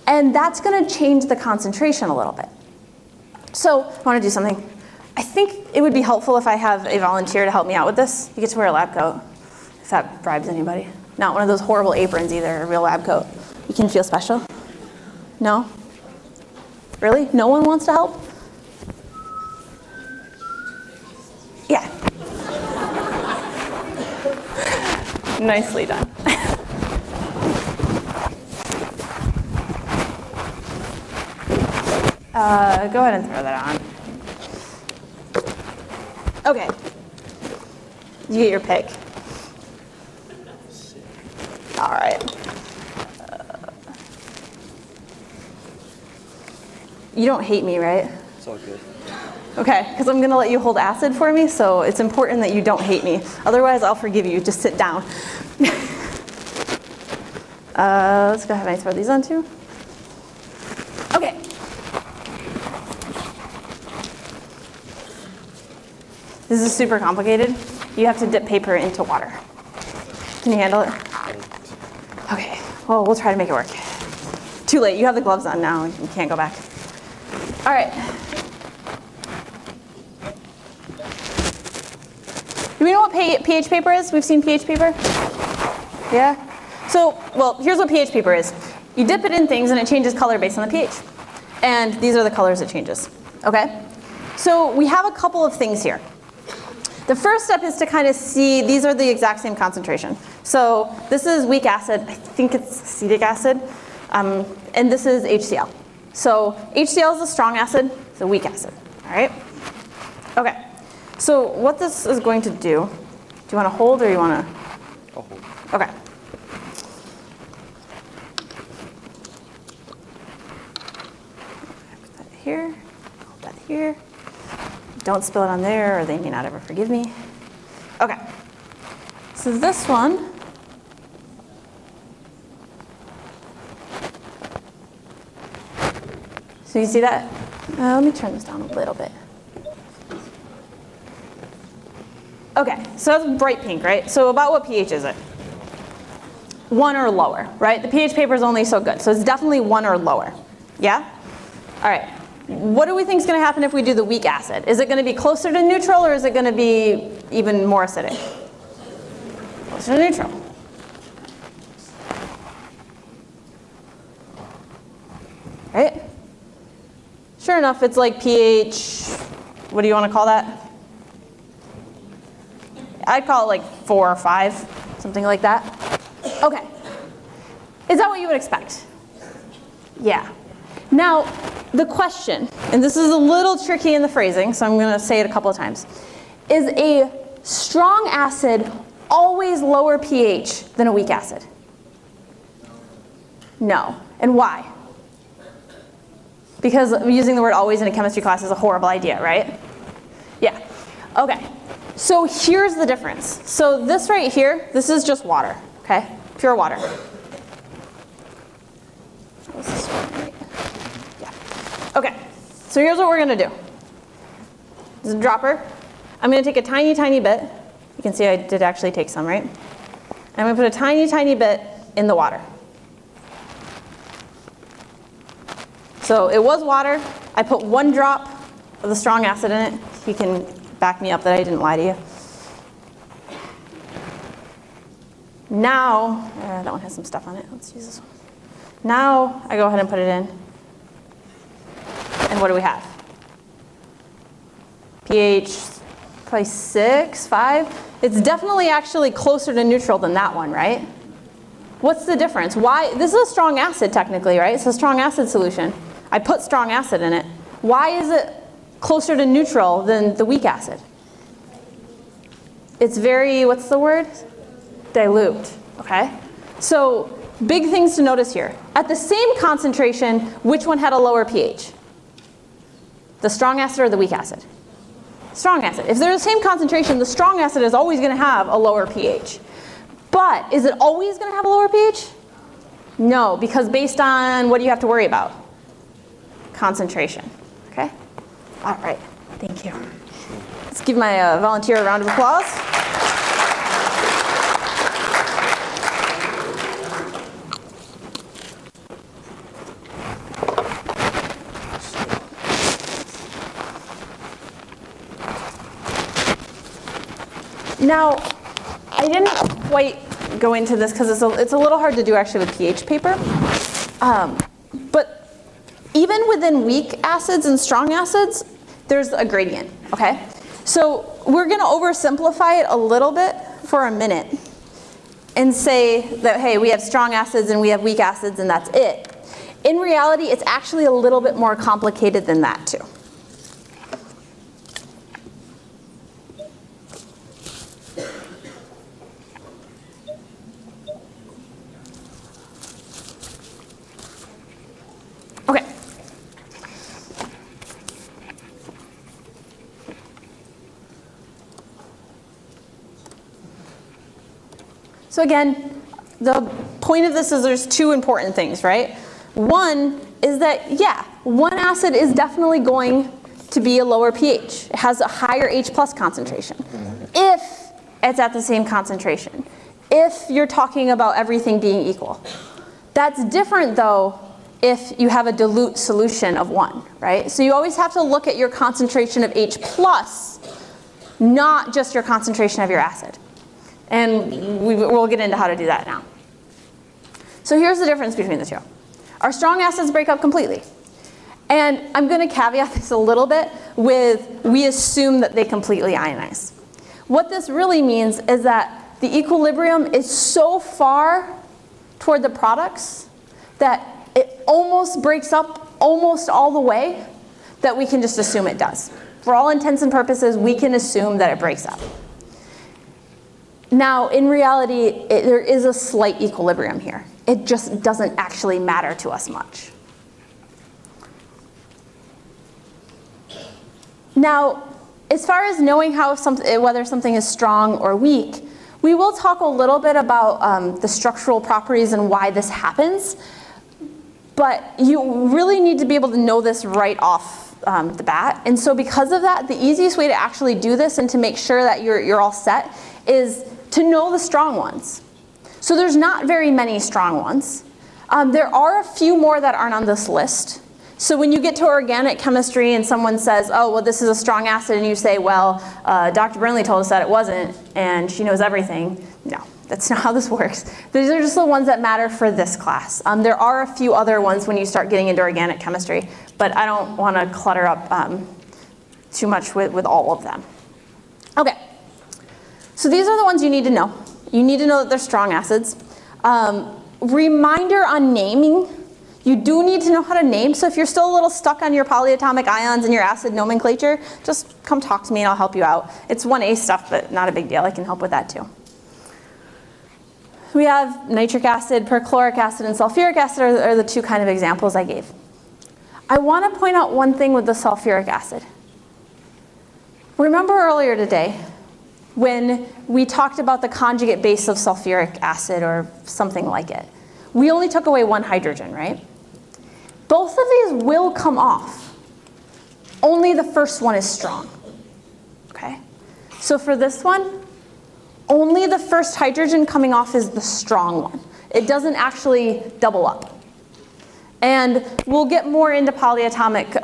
And that's going to change the concentration a little bit. So I want to do something. I think it would be helpful if I have a volunteer to help me out with this. You get to wear a lab coat, if that bribes anybody. Not one of those horrible aprons either, a real lab coat. You can feel special? No? Really? No one wants to help? Yeah. Nicely done. Go ahead and throw that on. Okay. You get your pick. All right. You don't hate me, right? It's all good. Okay, because I'm going to let you hold acid for me, so it's important that you don't hate me. Otherwise, I'll forgive you. Just sit down. Let's go ahead and throw these on too. Okay. This is super complicated. You have to dip paper into water. Can you handle it? Okay, well, we'll try to make it work. Too late, you have the gloves on now. You can't go back. All right. Do we know what pH paper is? We've seen pH paper? Yeah? So, well, here's what pH paper is. You dip it in things and it changes color based on the pH. And these are the colors it changes, okay? So we have a couple of things here. The first step is to kind of see, these are the exact same concentration. So this is weak acid, I think it's acetic acid, and this is HCl. So HCl is a strong acid, it's a weak acid, all right? Okay, so what this is going to do you want to hold or you want to? I'll hold. Okay. Put that here, hold that here. Don't spill it on there or they may not ever forgive me. Okay, so this one, so you see that? Let me turn this down a little bit. Okay, so that's bright pink, right? So about what pH is it? 1 or lower, right? The pH paper is only so good, so it's definitely 1 or lower. Yeah? All right. What do we think is going to happen if we do the weak acid? Is it going to be closer to neutral or is it going to be even more acidic? Closer to neutral. Right? Sure enough, it's like pH, what do you want to call that? I'd call it like 4 or 5, something like that. Okay. Is that what you would expect? Yeah. Now, the question, and this is a little tricky in the phrasing, so I'm going to say it a couple of times. Is a strong acid always lower pH than a weak acid? No. And why? Because using the word always in a chemistry class is a horrible idea, right? Yeah. Okay. So here's the difference. So this right here, this is just water, okay? Pure water. This is right. Yeah. Okay. So here's what we're going to do. This is a dropper. I'm going to take a tiny, tiny bit. You can see I did actually take some, right? And I'm going to put a tiny, tiny bit in the water. So it was water. I put 1 drop of the strong acid in it. You can back me up that I didn't lie to you. Now, that one has some stuff on it. Let's use this one. Now I go ahead and put it in. And what do we have? pH probably 6, 5. It's definitely actually closer to neutral than that one, right? What's the difference? Why? This is a strong acid technically, right? It's a strong acid solution. I put strong acid in it. Why is it closer to neutral than the weak acid? It's very, what's the word? Dilute, okay? So big things to notice here. At the same concentration, which one had a lower pH? The strong acid or the weak acid? strong acid. If they're the same concentration, the strong acid is always going to have a lower pH. But is it always going to have a lower pH? No, because based on what do you have to worry about? Concentration. Okay? All right. Thank you. Let's give my volunteer a round of applause. Now, I didn't quite go into this because it's a little hard to do actually with pH paper. But even within weak acids and strong acids, there's a gradient, okay? So we're going to oversimplify it a little bit for a minute and say that, hey, we have strong acids and we have weak acids and that's it. In reality, it's actually a little bit more complicated than that too. Okay. So again, the point of this is there's two important things, right? One is that, yeah, one acid is definitely going to be a lower pH. It has a higher H+ concentration. If it's at the same concentration. If you're talking about everything being equal. That's different though if you have a dilute solution of one, right? So you always have to look at your concentration of H+, not just your concentration of your acid. And we'll get into how to do that now. So here's the difference between the two. Our strong acids break up completely. And I'm going to caveat this a little bit with we assume that they completely ionize. What this really means is that the equilibrium is so far toward the products that it almost breaks up almost all the way that we can just assume it does. For all intents and purposes, we can assume that it breaks up. Now, in reality, there is a slight equilibrium here. It just doesn't actually matter to us much. Now, as far as knowing whether something is strong or weak, we will talk a little bit about the structural properties and why this happens. But you really need to be able to know this right off the bat. And so because of that, the easiest way to actually do this and to make sure that you're all set is to know the strong ones. So there's not very many strong ones. There are a few more that aren't on this list. So when you get to organic chemistry and someone says, oh, well, this is a strong acid, and you say, well, Dr. Burnley told us that it wasn't, and she knows everything. No, that's not how this works. These are just the ones that matter for this class. There are a few other ones when you start getting into organic chemistry, but I don't want to clutter up too much with all of them. Okay. So these are the ones you need to know. You need to know that they're strong acids. Reminder on naming. You do need to know how to name. So if you're still a little stuck on your polyatomic ions and your acid nomenclature, just come talk to me and I'll help you out. It's 1A stuff, but not a big deal. I can help with that too. We have nitric acid, perchloric acid, and sulfuric acid are the two kind of examples I gave. I want to point out one thing with the sulfuric acid. Remember earlier today, when we talked about the conjugate base of sulfuric acid or something like it. We only took away one hydrogen, right? Both of these will come off. Only the first one is strong, okay? So for this one, only the first hydrogen coming off is the strong one. It doesn't actually double up. And we'll get more into polyatomic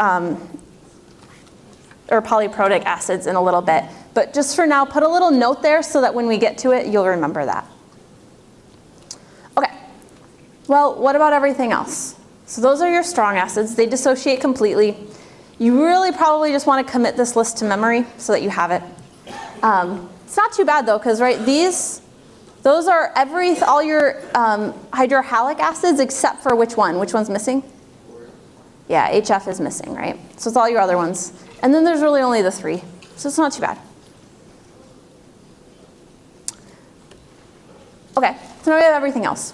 or polyprotic acids in a little bit. But just for now, put a little note there so that when we get to it, you'll remember that. Okay, well, what about everything else? So those are your strong acids. They dissociate completely. You really probably just want to commit this list to memory so that you have it. It's not too bad though, because right, those are all your hydrohalic acids except for which one? Which one's missing? Yeah, HF is missing, right? So it's all your other ones. And then there's really only the 3. So it's not too bad. Okay, so now we have everything else.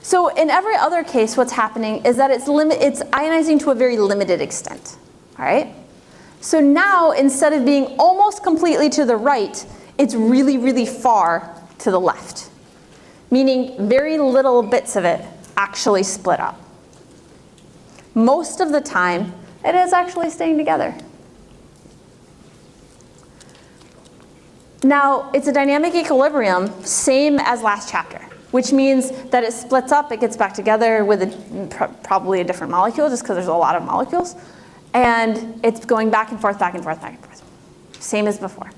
So in every other case, what's happening is that it's ionizing to a very limited extent, all right? So now, instead of being almost completely to the right, it's really, really far to the left, meaning very little bits of it actually split up. Most of the time, it is actually staying together. Now, it's a dynamic equilibrium, same as last chapter, which means that it splits up, it gets back together with probably a different molecule, just because there's a lot of molecules, and it's going back and forth, back and forth, back and forth. Same as before.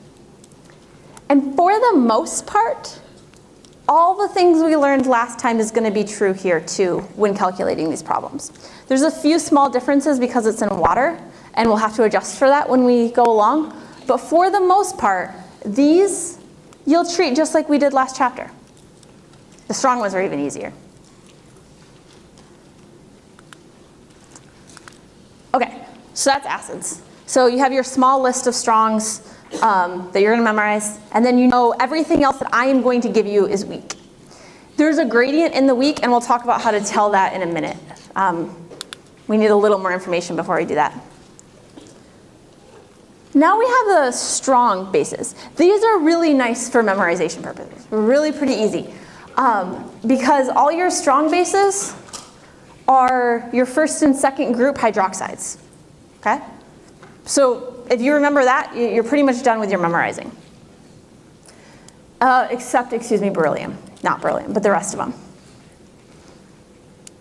And for the most part, all the things we learned last time is going to be true here too when calculating these problems. There's a few small differences because it's in water, and we'll have to adjust for that when we go along. But for the most part, these you'll treat just like we did last chapter. The strong ones are even easier. Okay, so that's acids. So you have your small list of strongs that you're going to memorize, and then you know everything else that I am going to give you is weak. There's a gradient in the weak, and we'll talk about how to tell that in a minute. We need a little more information before we do that. Now we have the strong bases. These are really nice for memorization purposes. Really pretty easy. Because all your strong bases are your first and second group hydroxides. Okay? So if you remember that, you're pretty much done with your memorizing. Except, beryllium. Not beryllium, but the rest of them.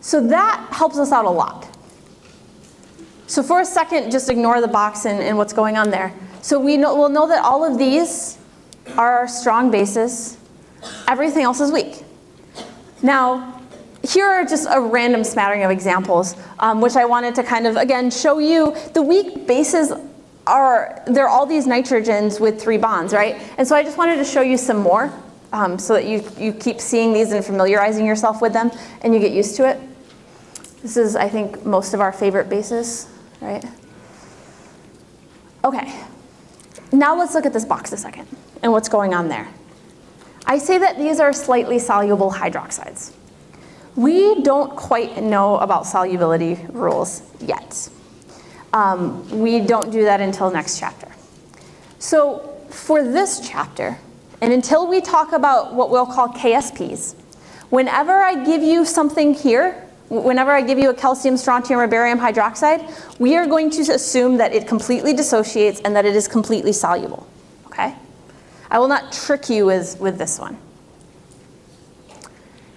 So that helps us out a lot. So for a second, just ignore the box and what's going on there. So we'll know that all of these are our strong bases. Everything else is weak. Now, here are just a random smattering of examples, which I wanted to kind of, again, show you. The weak bases they're all these nitrogens with 3 bonds, right? And so I just wanted to show you some more so that you keep seeing these and familiarizing yourself with them and you get used to it. This is, I think, most of our favorite bases, right? Okay, now let's look at this box a second and what's going on there. I say that these are slightly soluble hydroxides. We don't quite know about solubility rules yet. We don't do that until next chapter. So for this chapter, and until we talk about what we'll call KSPs, whenever I give you something here, whenever I give you a calcium, strontium, or barium hydroxide, we are going to assume that it completely dissociates and that it is completely soluble, okay? I will not trick you with this one.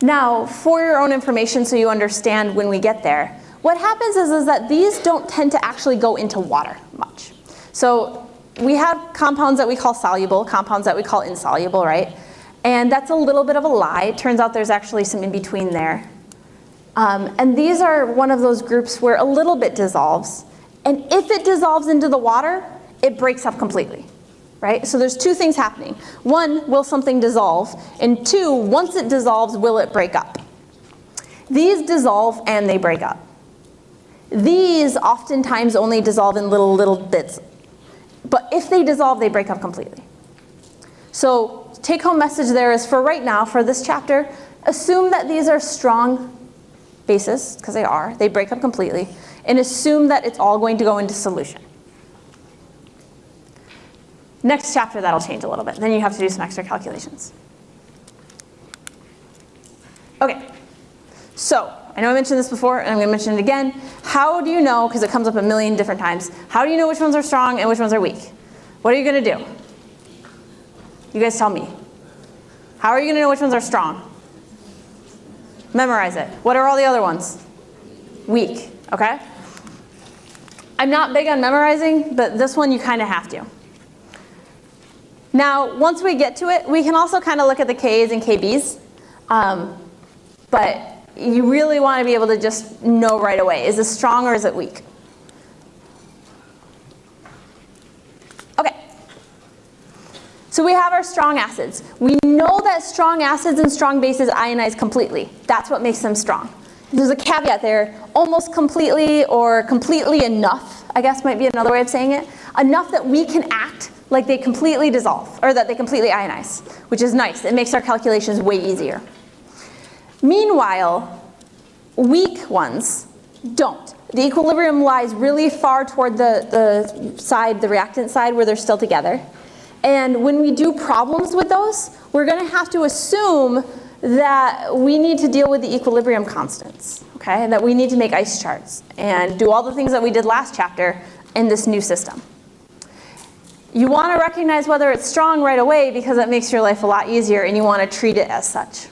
Now, for your own information so you understand when we get there, what happens is that these don't tend to actually go into water much. So we have compounds that we call soluble, compounds that we call insoluble, right? And that's a little bit of a lie. It turns out there's actually some in between there. And these are one of those groups where a little bit dissolves. And if it dissolves into the water, it breaks up completely, right? So there's 2 things happening. 1, will something dissolve? And 2, once it dissolves, will it break up? These dissolve and they break up. These oftentimes only dissolve in little bits. But if they dissolve, they break up completely. So take-home message there is, for right now, for this chapter, assume that these are strong bases, because they break up completely, and assume that it's all going to go into solution. Next chapter, that'll change a little bit. Then you have to do some extra calculations. Okay, so I know I mentioned this before, and I'm going to mention it again. How do you know, because it comes up a million different times, how do you know which ones are strong and which ones are weak? What are you going to do? You guys tell me. How are you going to know which ones are strong? Memorize it. What are all the other ones? Weak, okay? I'm not big on memorizing, but this one you kind of have to. Now, once we get to it, we can also kind of look at the Ks and KBs, but you really want to be able to just know right away, is this strong or is it weak? Okay. So we have our strong acids. We know that strong acids and strong bases ionize completely. That's what makes them strong. There's a caveat there, almost completely or completely enough, I guess might be another way of saying it, enough that we can act like they completely dissolve, or that they completely ionize, which is nice. It makes our calculations way easier. Meanwhile, weak ones, don't. The equilibrium lies really far toward the side, the reactant side, where they're still together. And when we do problems with those, we're going to have to assume that we need to deal with the equilibrium constants, okay? That we need to make ice charts and do all the things that we did last chapter in this new system. You want to recognize whether it's strong right away because it makes your life a lot easier, and you want to treat it as such.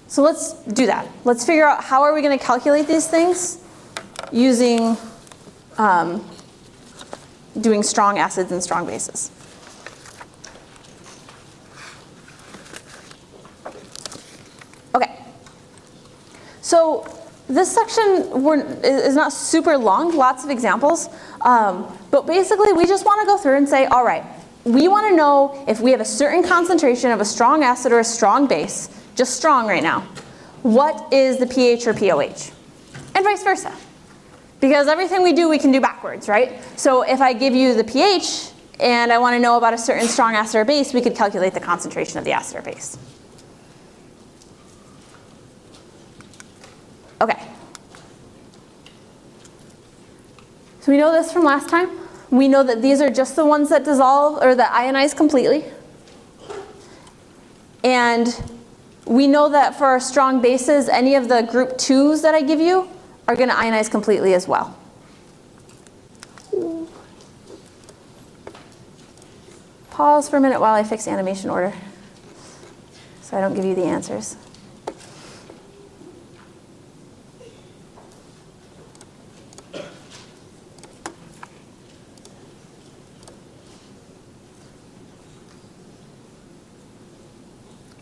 So let's do that. Let's figure out how are we going to calculate these things using doing strong acids and strong bases. Okay. So this section is not super long, lots of examples, but basically we just want to go through and say, all right, we want to know if we have a certain concentration of a strong acid or a strong base, just strong right now, what is the pH or pOH? And vice versa. Because everything we do, we can do backwards, right? So if I give you the pH and I want to know about a certain strong acid or base, we could calculate the concentration of the acid or base. Okay. So we know this from last time. We know that these are just the ones that dissolve or that ionize completely. And we know that for our strong bases, any of the group 2s that I give you are going to ionize completely as well. Pause for a minute while I fix animation order so I don't give you the answers.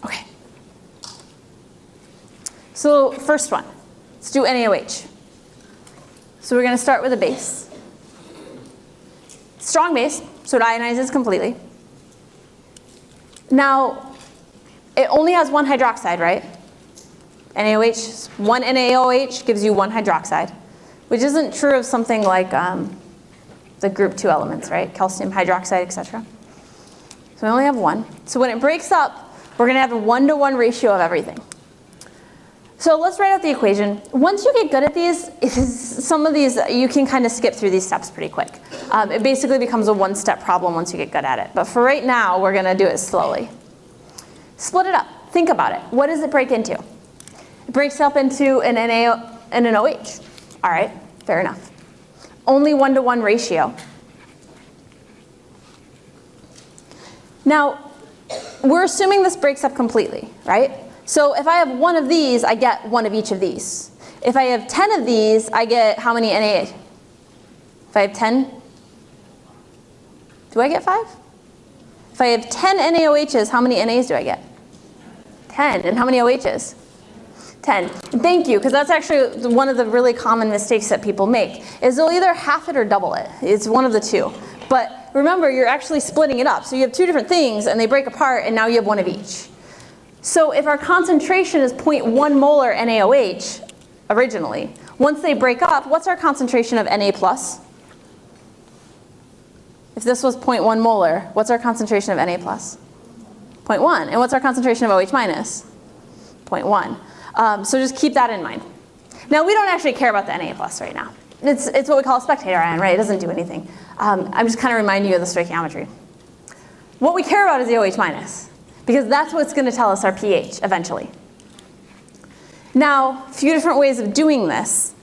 Okay. So first one, let's do NaOH. So we're going to start with a base. Strong base, so it ionizes completely. Now, it only has one hydroxide, right? NaOH, one NaOH gives you one hydroxide, which isn't true of something like the group 2 elements, right? Calcium hydroxide, etc. So we only have one. So when it breaks up, we're going to have a 1-to-1 ratio of everything. So let's write out the equation. Once you get good at these, some of these, you can kind of skip through these steps pretty quick. It basically becomes a one-step problem once you get good at it. But for right now, we're going to do it slowly. Split it up. Think about it. What does it break into? It breaks up into an Na and an OH. All right, fair enough. Only 1-to-1 ratio. Now, we're assuming this breaks up completely, right? So if I have one of these, I get one of each of these. If I have 10 of these, I get how many Na? If I have 10, do I get 5? If I have 10 NaOHs, how many NAs do I get? 10. And how many OHs? 10. Thank you, because that's actually one of the really common mistakes that people make, is they'll either half it or double it. It's one of the two. But remember, you're actually splitting it up. So you have two different things, and they break apart, and now you have one of each. So if our concentration is 0.1 molar NaOH originally, once they break up, what's our concentration of Na plus? If this was 0.1 molar, what's our concentration of Na plus? 0.1. And what's our concentration of OH minus? 0.1. So just keep that in mind. Now we don't actually care about the Na plus right now. It's what we call a spectator ion, right? It doesn't do anything. I'm just kind of reminding you of the stoichiometry. What we care about is the OH minus, because that's what's going to tell us our pH eventually. Now, a few different ways of doing this.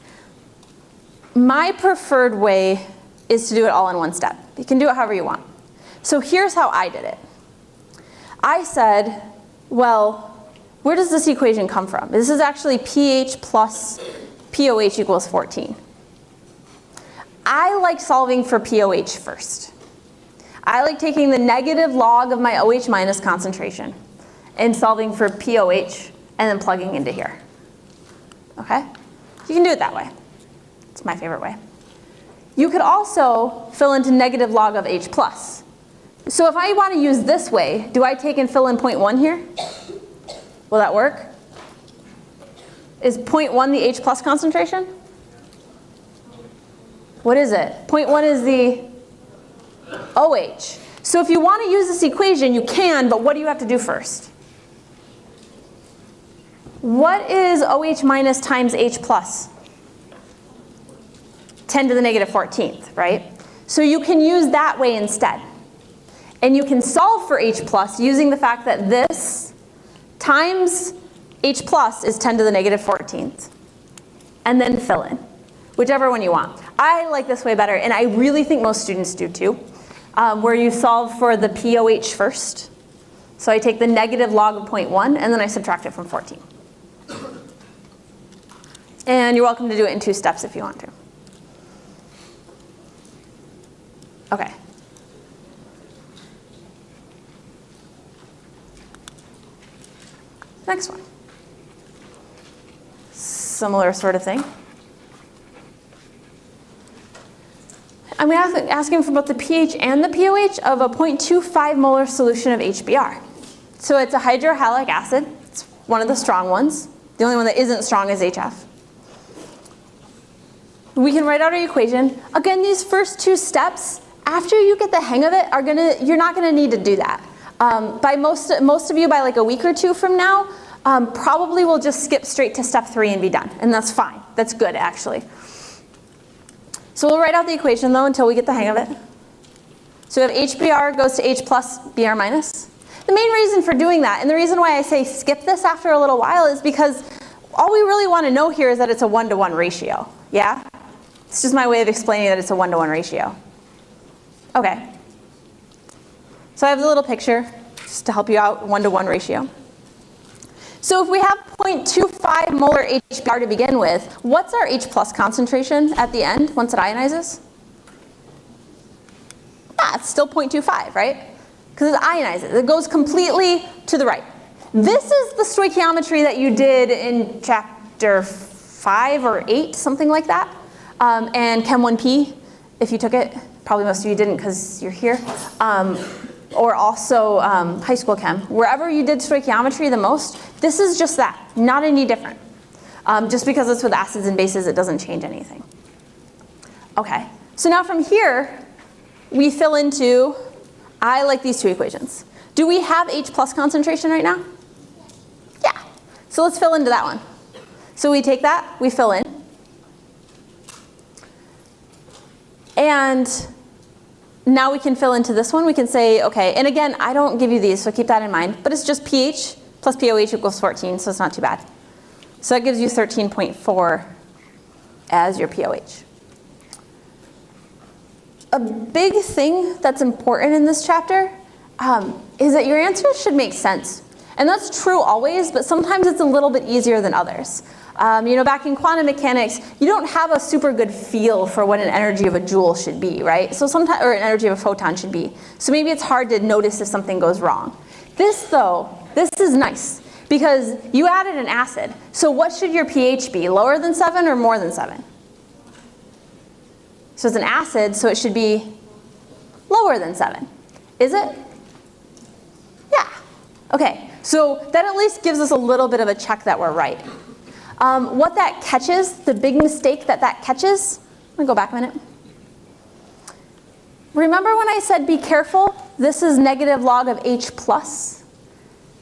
My preferred way is to do it all in one step. You can do it however you want. So here's how I did it. I said, well, where does this equation come from? This is actually pH plus pOH equals 14. I like solving for pOH first. I like taking the negative log of my OH minus concentration and solving for pOH and then plugging into here. Okay? You can do it that way. It's my favorite way. You could also fill into negative log of H plus. So if I want to use this way, do I take and fill in 0.1 here? Will that work? Is 0.1 the H plus concentration? What is it? 0.1 is the OH. So if you want to use this equation, you can, but what do you have to do first? What is OH minus times H plus? 10 to the negative 14th, right? So you can use that way instead. And you can solve for H plus using the fact that this times H plus is 10 to the negative 14th. And then fill in, whichever one you want. I like this way better, and I really think most students do too, where you solve for the POH first. So I take the negative log of 0.1, and then I subtract it from 14. And you're welcome to do it in 2 steps if you want to. Okay. Next one. Similar sort of thing. I'm asking for both the pH and the pOH of a 0.25 molar solution of HBr. So it's a hydrohalic acid. It's one of the strong ones. The only one that isn't strong is HF. We can write out our equation. Again, these first 2 steps, after you get the hang of it, you're not going to need to do that. By most of you, by like a week or 2 from now, probably will just skip straight to step 3 and be done. And that's fine. That's good, actually. So we'll write out the equation, though, until we get the hang of it. So we have HBr goes to H plus Br minus. The main reason for doing that, and the reason why I say skip this after a little while, is because all we really want to know here is that it's a 1-to-1 ratio. Yeah? It's just my way of explaining that it's a 1-to-1 ratio. Okay. So I have the little picture, just to help you out, 1-to-1 ratio. So if we have 0.25 molar HBr to begin with, what's our H plus concentration at the end once it ionizes? It's still 0.25, right? Because it ionizes. It goes completely to the right. This is the stoichiometry that you did in chapter 5 or 8, something like that. And Chem1P, if you took it. Probably most of you didn't because you're here. Or also high school chem. Wherever you did stoichiometry the most, this is just that, not any different. Just because it's with acids and bases, it doesn't change anything. Okay, so now from here, we fill into, I like these 2 equations. Do we have H plus concentration right now? Yeah, so let's fill into that one. So we take that, we fill in. And now we can fill into this one. We can say, okay, and again, I don't give you these, so keep that in mind. But it's just pH plus pOH equals 14, so it's not too bad. So that gives you 13.4 as your pOH. A big thing that's important in this chapter is that your answers should make sense. And that's true always, but sometimes it's a little bit easier than others. Back in quantum mechanics, you don't have a super good feel for what an energy of a joule should be, right? So sometimes, or an energy of a photon should be. So maybe it's hard to notice if something goes wrong. This is nice because you added an acid. So what should your pH be? Lower than 7 or more than 7? So it's an acid, so it should be lower than 7. Is it? Yeah. Okay, so that at least gives us a little bit of a check that we're right. What that catches, the big mistake that catches, let me go back a minute. Remember when I said be careful? This is negative log of H plus.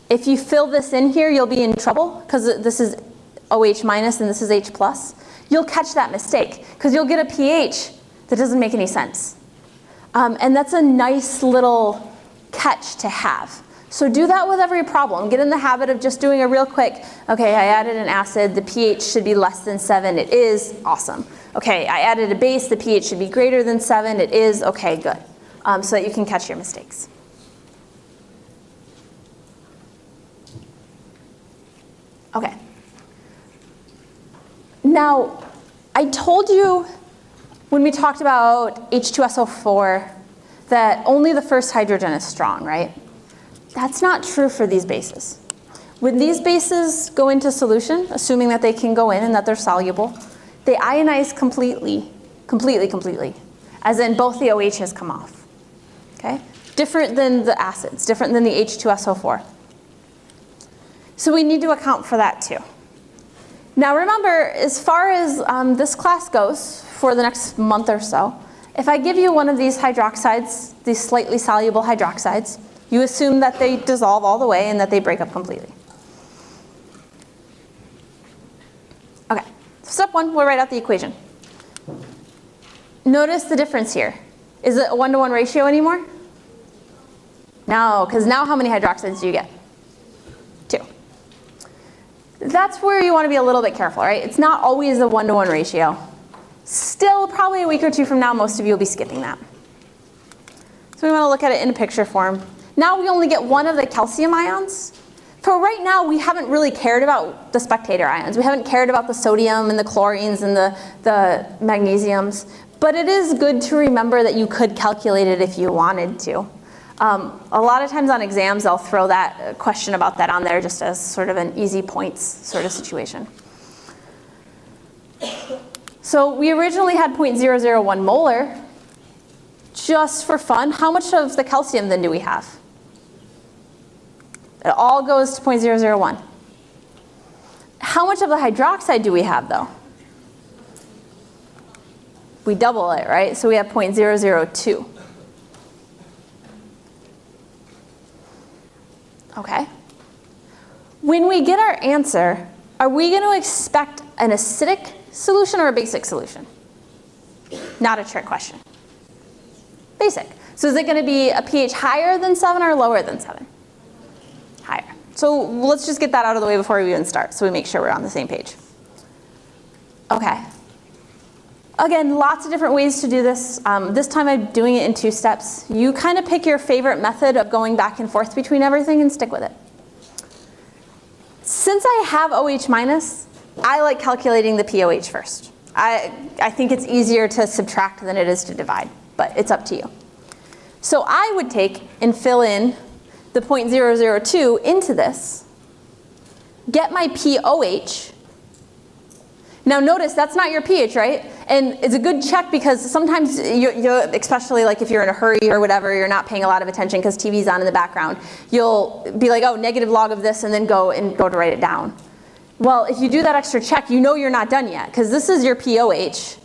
If you fill this in here, you'll be in trouble because this is OH minus and this is H plus. You'll catch that mistake because you'll get a pH that doesn't make any sense. And that's a nice little catch to have. So do that with every problem. Get in the habit of just doing a real quick, okay, I added an acid, the pH should be less than 7, it is, awesome. Okay, I added a base, the pH should be greater than 7, it is, okay, good. So that you can catch your mistakes. Okay. Now, I told you when we talked about H2SO4 that only the first hydrogen is strong, right? That's not true for these bases. When these bases go into solution, assuming that they can go in and that they're soluble, they ionize completely, as in both the OHs come off, okay? Different than the acids, different than the H2SO4. So we need to account for that too. Now remember, as far as this class goes for the next month or so, if I give you one of these hydroxides, these slightly soluble hydroxides, you assume that they dissolve all the way and that they break up completely. step one, we'll write out the equation. Notice the difference here. Is it a 1-to-1 ratio anymore? No, because now how many hydroxides do you get? 2. That's where you want to be a little bit careful, right? It's not always a 1-to-1 ratio. Still, probably a week or two from now, most of you will be skipping that. So we want to look at it in a picture form. Now we only get one of the calcium ions. For right now, we haven't really cared about the spectator ions. We haven't cared about the sodium and the chlorines and the magnesiums. But it is good to remember that you could calculate it if you wanted to. A lot of times on exams, they'll throw that question about that on there just as sort of an easy points sort of situation. So we originally had 0.001 molar. Just for fun, how much of the calcium then do we have? It all goes to 0.001. How much of the hydroxide do we have though? We double it, right? So we have 0.002. Okay. When we get our answer, are we going to expect an acidic solution or a basic solution? Not a trick question. Basic. So is it going to be a pH higher than 7 or lower than 7? Higher. So let's just get that out of the way before we even start so we make sure we're on the same page. Okay. Again, lots of different ways to do this. This time I'm doing it in 2 steps. You kind of pick your favorite method of going back and forth between everything and stick with it. Since I have OH minus, I like calculating the POH first. I think it's easier to subtract than it is to divide, but it's up to you. So I would take and fill in the 0.002 into this, get my POH. Now notice that's not your pH, right? And it's a good check because sometimes, especially like if you're in a hurry or whatever, you're not paying a lot of attention because TV's on in the background, you'll be like, oh, negative log of this, and then go to write it down. Well, if you do that extra check, you know you're not done yet because this is your POH.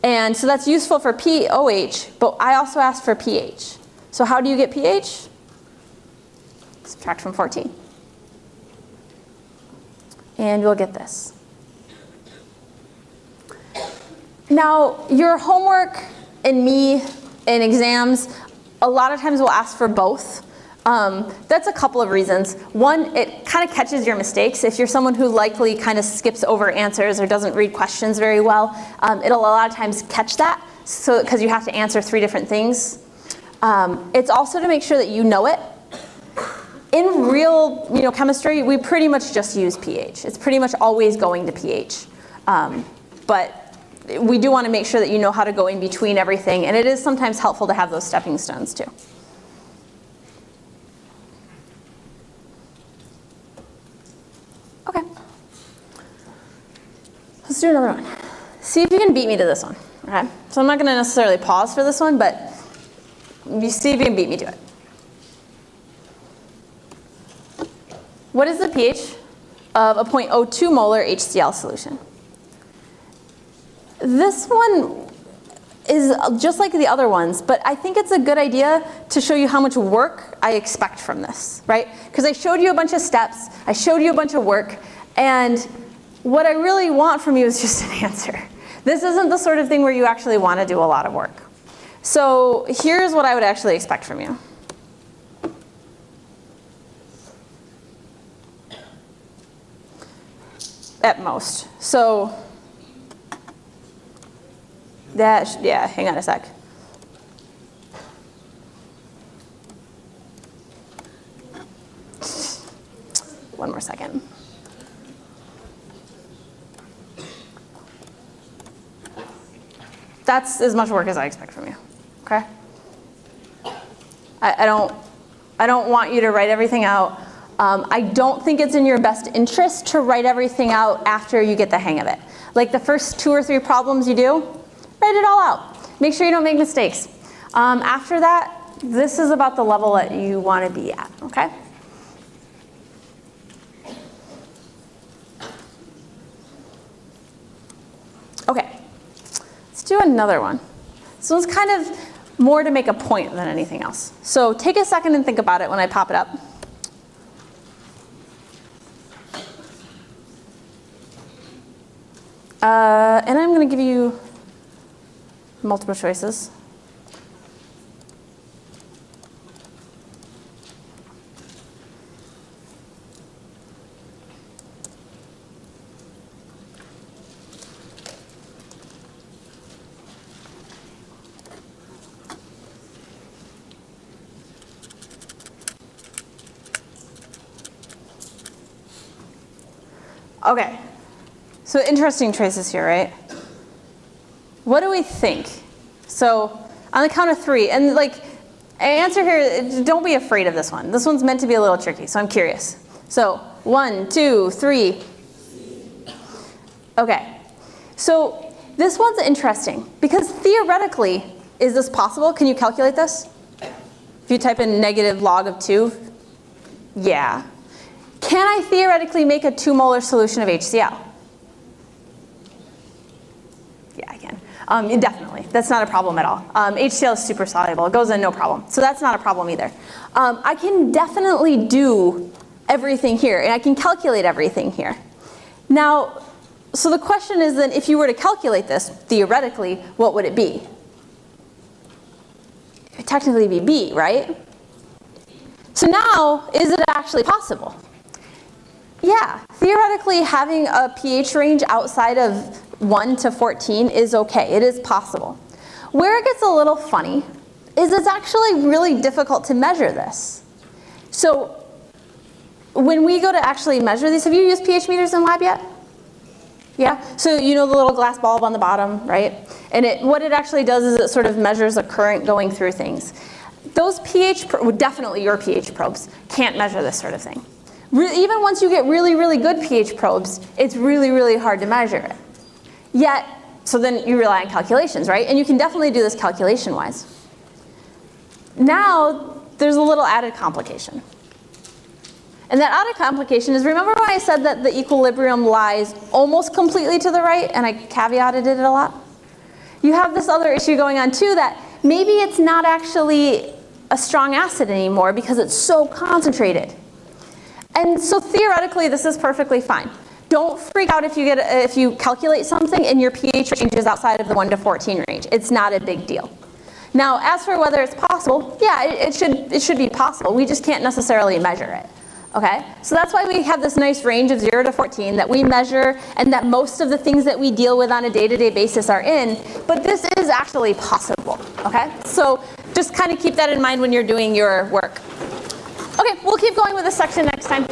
And so that's useful for POH, but I also asked for pH. So how do you get pH? Subtract from 14. And you'll get this. Now, your homework and me in exams, a lot of times will ask for both. That's a couple of reasons. One, it kind of catches your mistakes. If you're someone who likely kind of skips over answers or doesn't read questions very well, it'll a lot of times catch that, so because you have to answer 3 different things. It's also to make sure that you know it. In real chemistry, we pretty much just use pH. It's pretty much always going to pH. But we do want to make sure that you know how to go in between everything, and it is sometimes helpful to have those stepping stones too. Okay. Let's do another one. See if you can beat me to this one. Okay. So I'm not going to necessarily pause for this one, but you see if you can beat me to it. What is the pH of a 0.02 molar HCl solution? This one is just like the other ones, but I think it's a good idea to show you how much work I expect from this, right? Because I showed you a bunch of steps, I showed you a bunch of work, and what I really want from you is just an answer. This isn't the sort of thing where you actually want to do a lot of work. So here's what I would actually expect from you. At most. So yeah, hang on a sec. One more second. That's as much work as I expect from you, okay? I don't want you to write everything out. I don't think it's in your best interest to write everything out after you get the hang of it. Like the first 2 or 3 problems you do, write it all out. Make sure you don't make mistakes. After that, this is about the level that you want to be at, okay? Okay, let's do another one. This one's kind of more to make a point than anything else. So take a second and think about it when I pop it up. And I'm going to give you multiple choices. Okay, so interesting choices here, right? What do we think? So on the count of 3, and like, answer here, don't be afraid of this one. This one's meant to be a little tricky, so I'm curious. So 1, 2, 3. Okay, so this one's interesting because theoretically, is this possible? Can you calculate this? If you type in negative log of 2, yeah. Can I theoretically make a 2 molar solution of HCl? Yeah, I can. Definitely. That's not a problem at all. HCl is super soluble. It goes in no problem. So that's not a problem either. I can definitely do everything here, and I can calculate everything here. Now, so the question is then, if you were to calculate this, theoretically, what would it be? It would technically be B, right? So now, is it actually possible? Yeah, theoretically having a pH range outside of 1 to 14 is okay. It is possible. Where it gets a little funny is it's actually really difficult to measure this. So when we go to actually measure these, have you used pH meters in lab yet? Yeah, so you know the little glass bulb on the bottom, right? And what it actually does is it sort of measures a current going through things. Those pH, definitely your pH probes, can't measure this sort of thing. Even once you get really, really good pH probes, it's really, really hard to measure it. Yet, so then you rely on calculations, right? And you can definitely do this calculation-wise. Now, there's a little added complication. And that added complication is, remember when I said that the equilibrium lies almost completely to the right, and I caveated it a lot? You have this other issue going on too, that maybe it's not actually a strong acid anymore because it's so concentrated. And so theoretically, this is perfectly fine. Don't freak out if you calculate something and your pH range is outside of the 1 to 14 range. It's not a big deal. Now, as for whether it's possible, yeah, it should be possible. We just can't necessarily measure it. Okay? So that's why we have this nice range of 0 to 14 that we measure and that most of the things that we deal with on a day-to-day basis are in, but this is actually possible. Okay? So just kind of keep that in mind when you're doing your work. Okay, we'll keep going with this section next time.